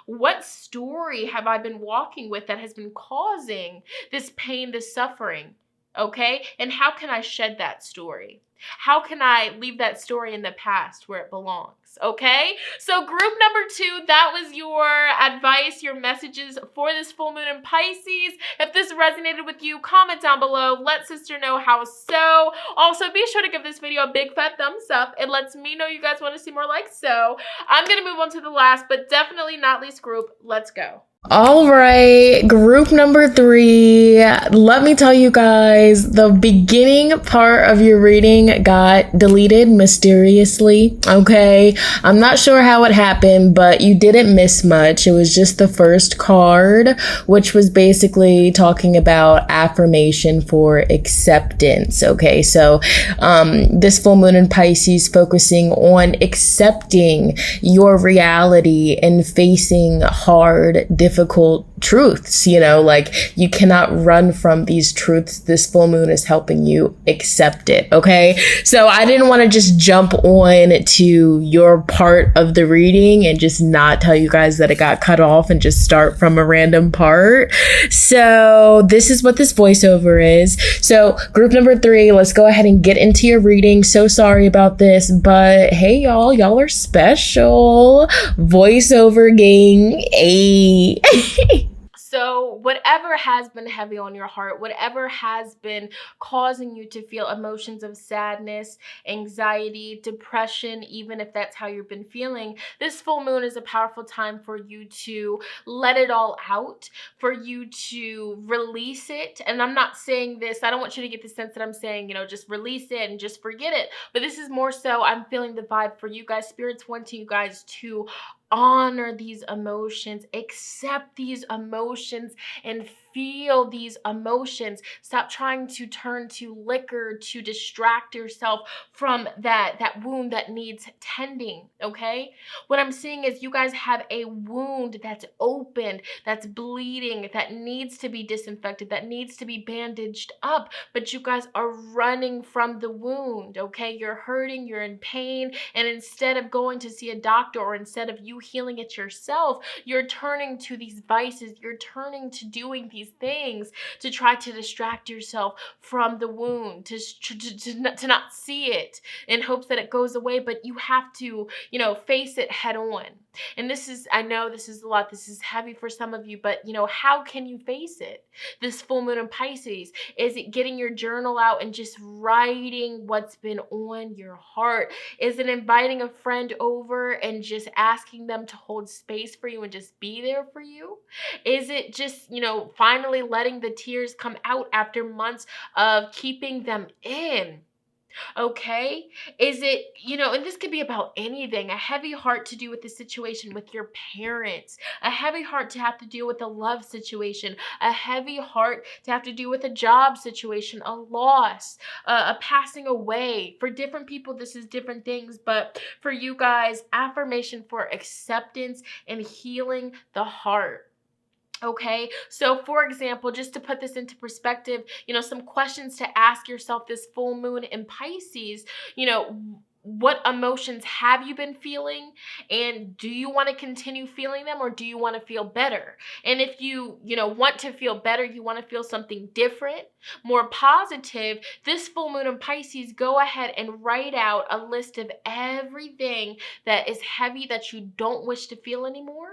what story have I been walking with that has been causing this pain, this suffering? Okay? And how can I shed that story? How can I leave that story in the past where it belongs? Okay? So group number 2, that was your advice, your messages for this full moon in Pisces. If this resonated with you, comment down below. Let sister know how so. Also, be sure to give this video a big fat thumbs up. It lets me know you guys want to see more like so. I'm going to move on to the last, but definitely not least group. Let's go. All right, group number 3. Let me tell you guys, the beginning part of your reading got deleted mysteriously. Okay, I'm not sure how it happened, but you didn't miss much. It was just the first card, which was basically talking about affirmation for acceptance. Okay, so this full moon in Pisces focusing on accepting your reality and facing hard, difficult truths, you know, like you cannot run from these truths. This full moon is helping you accept it. Okay. So I didn't want to just jump on to your part of the reading and just not tell you guys that it got cut off and just start from a random part. So this is what this voiceover is. So group number 3, let's go ahead and get into your reading. So sorry about this, but hey, y'all are special. Voiceover gang. Ayy. So whatever has been heavy on your heart, whatever has been causing you to feel emotions of sadness, anxiety, depression, even if that's how you've been feeling, this full moon is a powerful time for you to let it all out, for you to release it. And I'm not saying this, I don't want you to get the sense that I'm saying, you know, just release it and just forget it. But this is more so, I'm feeling the vibe for you guys. Spirit's wanting you guys to honor these emotions, accept these emotions, and feel these emotions. Stop trying to turn to liquor to distract yourself from that wound that needs tending, okay? What I'm seeing is you guys have a wound that's opened, that's bleeding, that needs to be disinfected, that needs to be bandaged up, but you guys are running from the wound, okay? You're hurting, you're in pain, and instead of going to see a doctor or instead of you healing it yourself, you're turning to these vices, you're turning to doing these things to try to distract yourself from the wound, to not see it in hopes that it goes away, but you have to, you know, face it head on. And this is, I know this is a lot, this is heavy for some of you, but you know, how can you face it? This full moon in Pisces, is it getting your journal out and just writing what's been on your heart? Is it inviting a friend over and just asking them to hold space for you and just be there for you? Is it just, you know, finally letting the tears come out after months of keeping them in? Okay? Is it, you know, and this could be about anything, a heavy heart to do with the situation with your parents, a heavy heart to have to deal with a love situation, a heavy heart to have to deal with a job situation, a loss, a passing away. For different people, this is different things, but for you guys, affirmation for acceptance and healing the heart. Okay, so for example, just to put this into perspective, you know, some questions to ask yourself this full moon in Pisces, you know, what emotions have you been feeling, and do you want to continue feeling them, or do you want to feel better? And if you know, want to feel better, you want to feel something different, more positive, this full moon in Pisces, go ahead and write out a list of everything that is heavy that you don't wish to feel anymore.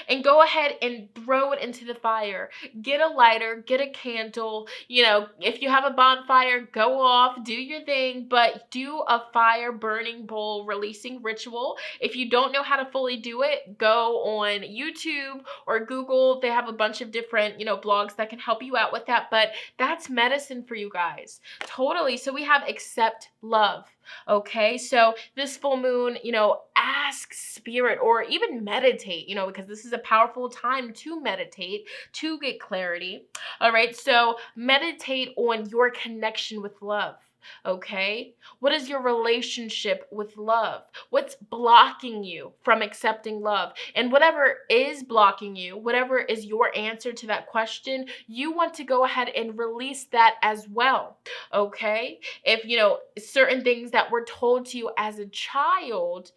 And go ahead and throw it into the fire. Get a lighter, get a candle. You know, if you have a bonfire, go off, do your thing, but do a fire burning bowl releasing ritual. If you don't know how to fully do it, go on YouTube or Google. They have a bunch of different, you know, blogs that can help you out with that, but that's medicine for you guys. Totally. So we have accept love. Okay, so this full moon, ask spirit or even meditate, because this is a powerful time to meditate, to get clarity. All right, so meditate on your connection with love. Okay, what is your relationship with love? What's blocking you from accepting love? And whatever is blocking you, whatever is your answer to that question, you want to go ahead and release that as well. Okay, if certain things that were told to you as a child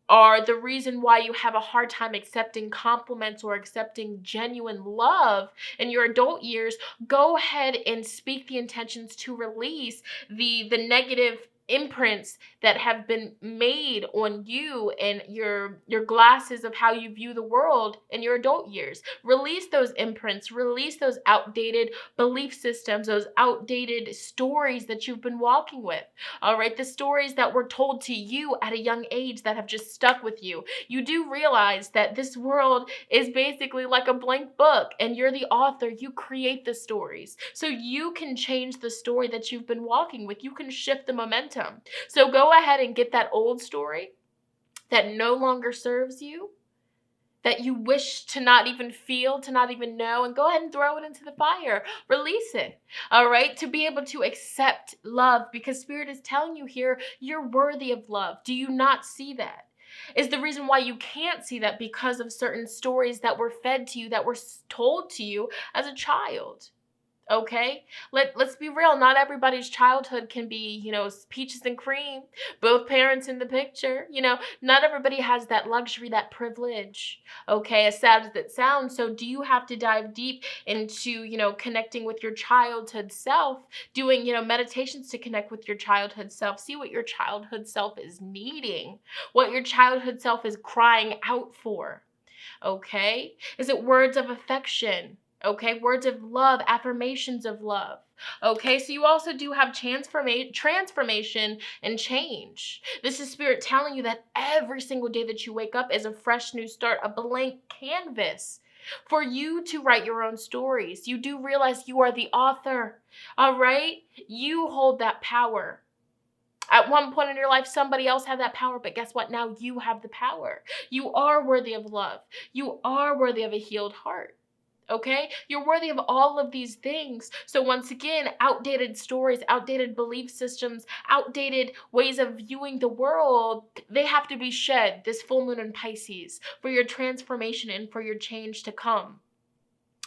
are the reason why you have a hard time accepting compliments or accepting genuine love in your adult years, go ahead and speak the intentions to release the negative imprints that have been made on you and your glasses of how you view the world in your adult years. Release those imprints, release those outdated belief systems, those outdated stories that you've been walking with. All right, the stories that were told to you at a young age that have just stuck with you. You do realize that this world is basically like a blank book and you're the author. You create the stories. So you can change the story that you've been walking with. You can shift the momentum. So go ahead and get that old story that no longer serves you, that you wish to not even feel, to not even know, and go ahead and throw it into the fire. Release it, all right? To be able to accept love, because Spirit is telling you here, you're worthy of love. Do you not see that? Is the reason why you can't see that because of certain stories that were fed to you, that were told to you as a child. Okay, let's be real. Not everybody's childhood can be, peaches and cream, both parents in the picture. Not everybody has that luxury, that privilege. Okay, as sad as it sounds. So do you have to dive deep into, connecting with your childhood self, doing, meditations to connect with your childhood self, see what your childhood self is needing, what your childhood self is crying out for. Okay, is it words of affection? Okay, words of love, affirmations of love. Okay, so you also do have transformation and change. This is Spirit telling you that every single day that you wake up is a fresh new start, a blank canvas for you to write your own stories. You do realize you are the author, all right? You hold that power. At one point in your life, somebody else had that power, but guess what? Now you have the power. You are worthy of love. You are worthy of a healed heart. Okay? You're worthy of all of these things. So once again, outdated stories, outdated belief systems, outdated ways of viewing the world, they have to be shed this full moon in Pisces for your transformation and for your change to come.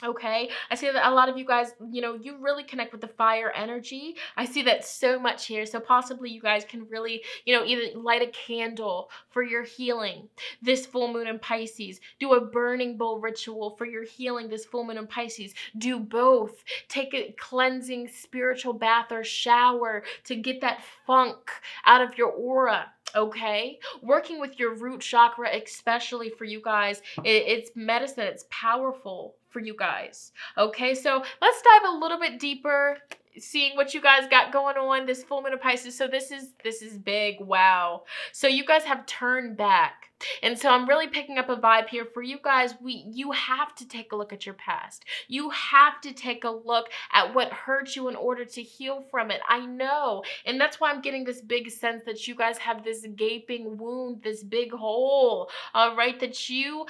Okay, I see that a lot of you guys, you really connect with the fire energy. I see that so much here. So possibly you guys can really, either light a candle for your healing this full moon in Pisces. Do a burning bowl ritual for your healing this full moon in Pisces. Do both. Take a cleansing spiritual bath or shower to get that funk out of your aura. Okay, working with your root chakra, especially for you guys, it's medicine. It's powerful for you guys. Okay, so let's dive a little bit deeper, seeing what you guys got going on this full moon of Pisces. So this is big. Wow. So you guys have turned back. And so I'm really picking up a vibe here for you guys. You have to take a look at your past. You have to take a look at what hurt you in order to heal from it. I know. And that's why I'm getting this big sense that you guys have this gaping wound, this big hole, all right, that you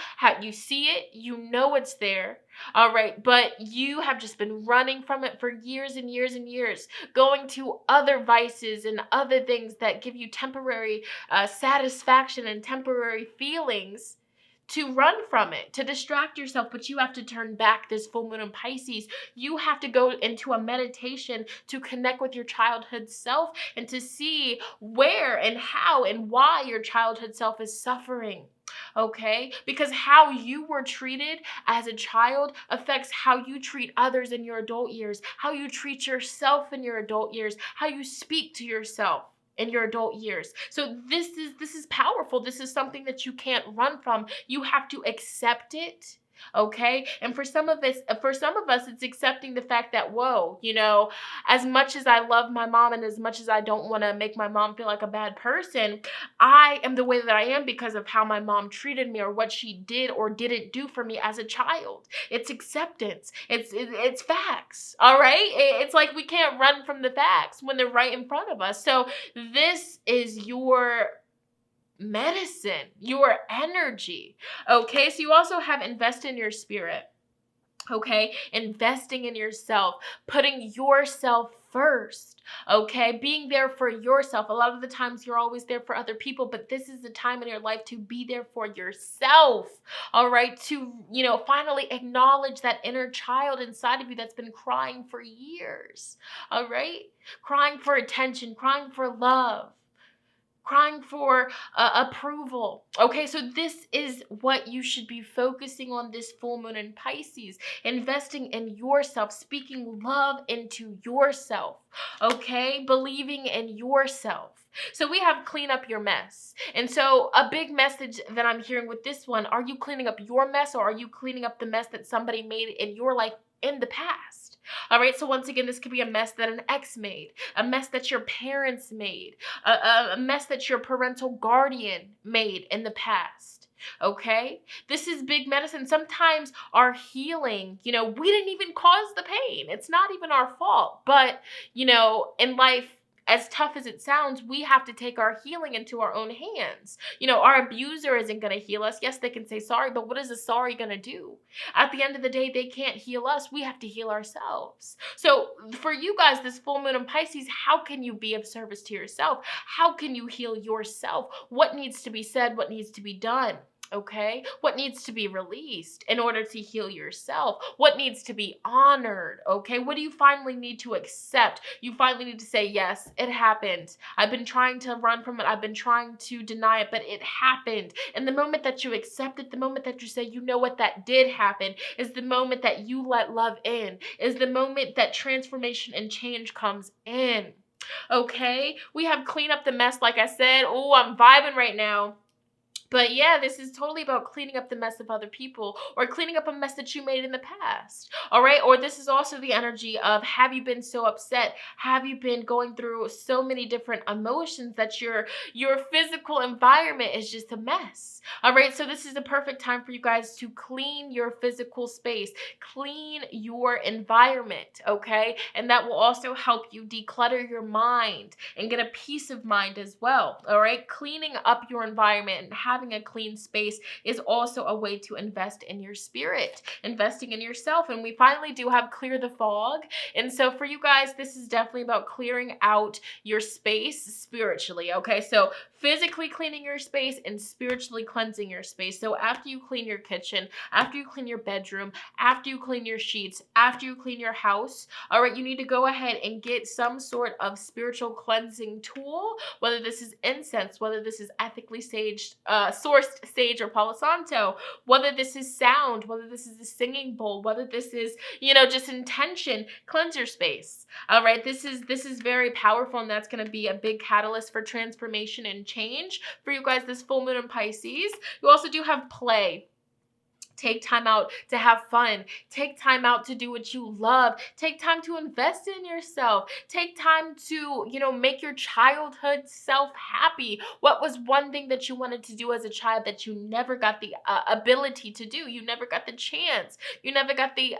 see it, you know it's there. All right, but you have just been running from it for years and years and years, going to other vices and other things that give you temporary satisfaction and temporary feelings to run from it, to distract yourself. But you have to turn back this full moon in Pisces. You have to go into a meditation to connect with your childhood self and to see where and how and why your childhood self is suffering. Okay, because how you were treated as a child affects how you treat others in your adult years, how you treat yourself in your adult years, how you speak to yourself in your adult years. So this is powerful. This is something that you can't run from. You have to accept it. Okay. And for some of us, it's accepting the fact that, whoa, you know, as much as I love my mom and as much as I don't want to make my mom feel like a bad person, I am the way that I am because of how my mom treated me or what she did or didn't do for me as a child. It's acceptance. It's facts. All right. It's like we can't run from the facts when they're right in front of us. So this is your medicine, your energy. Okay, so you also have invest in your spirit. Okay, investing in yourself, putting yourself first. Okay, being there for yourself. A lot of the times you're always there for other people, but this is the time in your life to be there for yourself. All right, to, you know, finally acknowledge that inner child inside of you that's been crying for years. All right, crying for attention, crying for love, crying for approval. Okay, so this is what you should be focusing on this full moon in Pisces. Investing in yourself, speaking love into yourself. Okay, believing in yourself. So we have clean up your mess. And so a big message that I'm hearing with this one, are you cleaning up your mess or are you cleaning up the mess that somebody made in your life in the past? All right, so once again, this could be a mess that an ex made, a mess that your parents made, a mess that your parental guardian made in the past. Okay, this is big medicine. Sometimes our healing, you know, we didn't even cause the pain. It's not even our fault. But, you know, in life, as tough as it sounds, we have to take our healing into our own hands. You know, our abuser isn't going to heal us. Yes, they can say sorry, but what is a sorry going to do? At the end of the day, they can't heal us. We have to heal ourselves. So for you guys, this full moon in Pisces, how can you be of service to yourself? How can you heal yourself? What needs to be said? What needs to be done? Okay, what needs to be released in order to heal yourself? What needs to be honored? Okay, what do you finally need to accept? You finally need to say, yes, it happened. I've been trying to run from it. I've been trying to deny it, but it happened. And the moment that you accept it, the moment that you say, you know what, that did happen, is the moment that you let love in, is the moment that transformation and change comes in. Okay, we have clean up the mess, like I said. Oh, I'm vibing right now. But yeah, this is totally about cleaning up the mess of other people or cleaning up a mess that you made in the past. All right. Or this is also the energy of, have you been so upset? Have you been going through so many different emotions that your physical environment is just a mess? All right. So this is the perfect time for you guys to clean your physical space, clean your environment. Okay. And that will also help you declutter your mind and get a peace of mind as well. All right. Cleaning up your environment and having a clean space is also a way to invest in your spirit, investing in yourself. And we finally do have clear the fog. And so for you guys, this is definitely about clearing out your space spiritually. Okay, so physically cleaning your space and spiritually cleansing your space. So after you clean your kitchen, after you clean your bedroom, after you clean your sheets, after you clean your house, all right, you need to go ahead and get some sort of spiritual cleansing tool, whether this is incense, whether this is ethically sourced sage or Palo Santo, whether this is sound, whether this is a singing bowl, whether this is, you know, just intention. Cleanse your space. All right, this is very powerful, and that's going to be a big catalyst for transformation and change for you guys this full moon in Pisces. You also do have play. Take time out to have fun. Take time out to do what you love. Take time to invest in yourself. Take time to, you know, make your childhood self happy. What was one thing that you wanted to do as a child that you never got the ability to do? You never got the chance. You never got the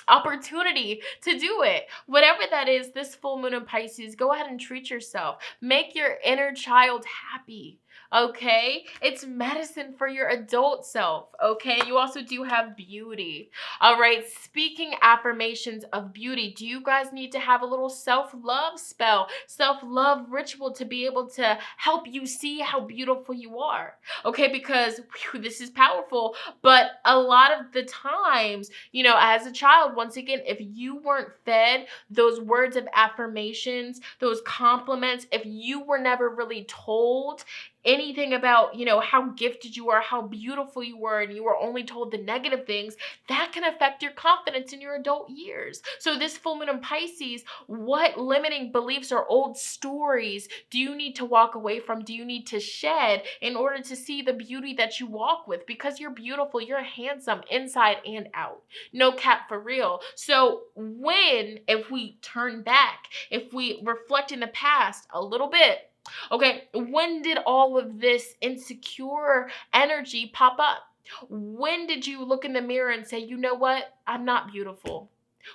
opportunity to do it. Whatever that is, this full moon in Pisces, go ahead and treat yourself. Make your inner child happy. Okay, it's medicine for your adult self. Okay, you also do have beauty. All right, speaking affirmations of beauty, do you guys need to have a little self-love spell, self-love ritual to be able to help you see how beautiful you are? Okay, because whew, this is powerful, but a lot of the times, you know, as a child, once again, if you weren't fed those words of affirmations, those compliments, if you were never really told anything about, you know, how gifted you are, how beautiful you were, and you were only told the negative things, that can affect your confidence in your adult years. So this full moon in Pisces, what limiting beliefs or old stories do you need to walk away from? Do you need to shed in order to see the beauty that you walk with? Because you're beautiful, you're handsome inside and out. No cap, for real. So if we turn back, if we reflect in the past a little bit, okay, when did all of this insecure energy pop up? When did you look in the mirror and say, you know what? I'm not beautiful.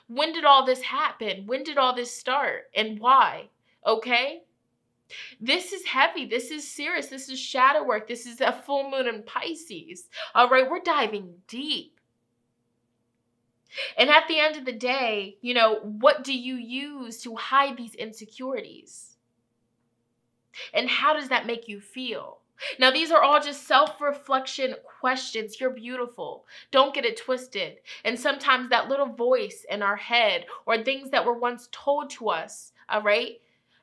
When did all this happen? When did all this start? And why? Okay? This is heavy. This is serious. This is shadow work. This is a full moon in Pisces. All right, we're diving deep. And at the end of the day, you know, what do you use to hide these insecurities? And how does that make you feel? Now, these are all just self-reflection questions. You're beautiful. Don't get it twisted. And sometimes that little voice in our head or things that were once told to us, all right?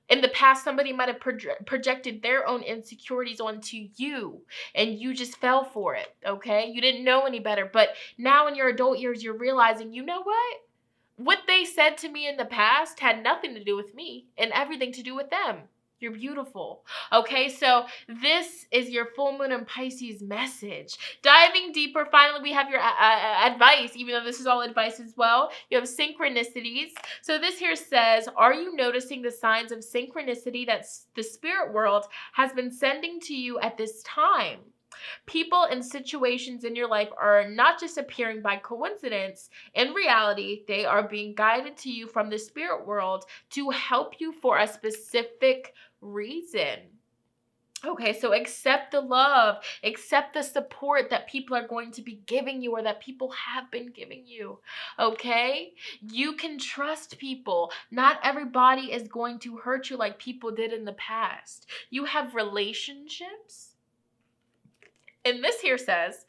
In the past, somebody might have projected their own insecurities onto you, and you just fell for it, okay? You didn't know any better. But now in your adult years, you're realizing, you know what? What they said to me in the past had nothing to do with me and everything to do with them. You're beautiful. Okay, so this is your full moon in Pisces message. Diving deeper, finally, we have your advice, even though this is all advice as well. You have synchronicities. So this here says, are you noticing the signs of synchronicity that the spirit world has been sending to you at this time? People and situations in your life are not just appearing by coincidence. In reality, they are being guided to you from the spirit world to help you for a specific reason. Okay, so accept the love, accept the support that people are going to be giving you or that people have been giving you, okay? You can trust people. Not everybody is going to hurt you like people did in the past. You have relationships. And this here says,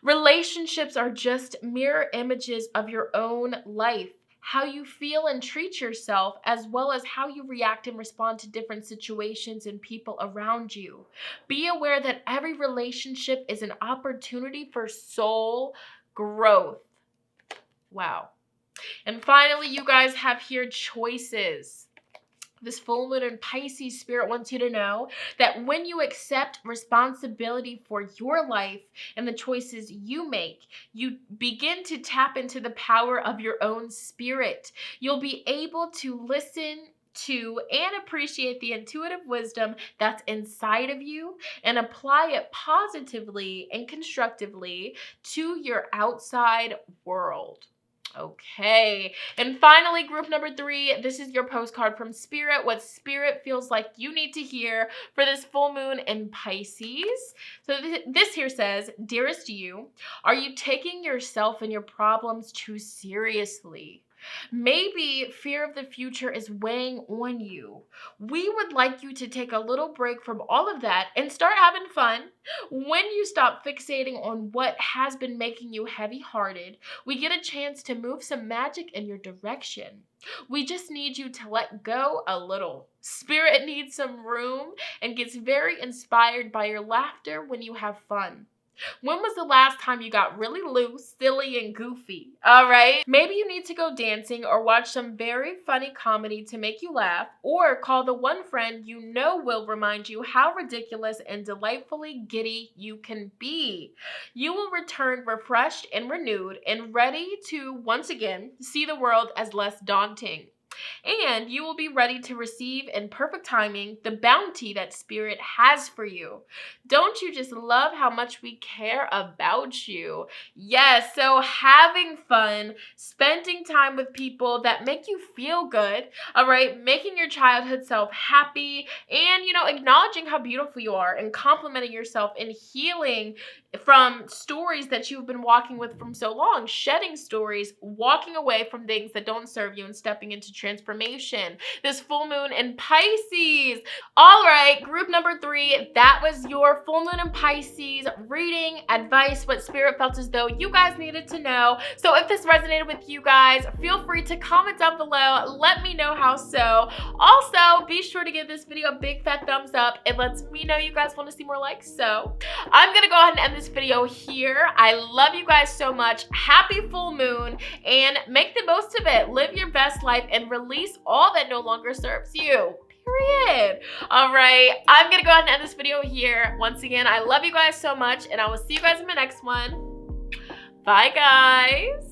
relationships are just mirror images of your own life. How you feel and treat yourself, as well as how you react and respond to different situations and people around you. Be aware that every relationship is an opportunity for soul growth. Wow. And finally, you guys have here choices. This full moon in Pisces, spirit wants you to know that when you accept responsibility for your life and the choices you make, you begin to tap into the power of your own spirit. You'll be able to listen to and appreciate the intuitive wisdom that's inside of you and apply it positively and constructively to your outside world. Okay, and finally, group number 3, this is your postcard from Spirit, what Spirit feels like you need to hear for this full moon in Pisces. So this here says, dearest you, are you taking yourself and your problems too seriously? Maybe fear of the future is weighing on you. We would like you to take a little break from all of that and start having fun. When you stop fixating on what has been making you heavy-hearted, we get a chance to move some magic in your direction. We just need you to let go a little. Spirit needs some room and gets very inspired by your laughter when you have fun. When was the last time you got really loose, silly, and goofy? All right? Maybe you need to go dancing or watch some very funny comedy to make you laugh, or call the one friend you know will remind you how ridiculous and delightfully giddy you can be. You will return refreshed and renewed and ready to, once again, see the world as less daunting. And you will be ready to receive in perfect timing the bounty that Spirit has for you. Don't you just love how much we care about you? Yes, so having fun, spending time with people that make you feel good, all right, making your childhood self happy, and, acknowledging how beautiful you are and complimenting yourself and healing from stories that you've been walking with from so long, shedding stories, walking away from things that don't serve you and stepping into transformation. This full moon in Pisces. All right, group number 3, that was your full moon in Pisces reading, advice, what spirit felt as though you guys needed to know. So if this resonated with you guys, feel free to comment down below. Let me know how so. Also, be sure to give this video a big fat thumbs up. It lets me know you guys want to see more likes. So I'm gonna go ahead and end this video here. I love you guys so much. Happy full moon, and make the most of it. Live your best life and release all that no longer serves you. Period. All right, I'm gonna go ahead and end this video here. Once again, I love you guys so much, and I will see you guys in my next one. Bye, guys.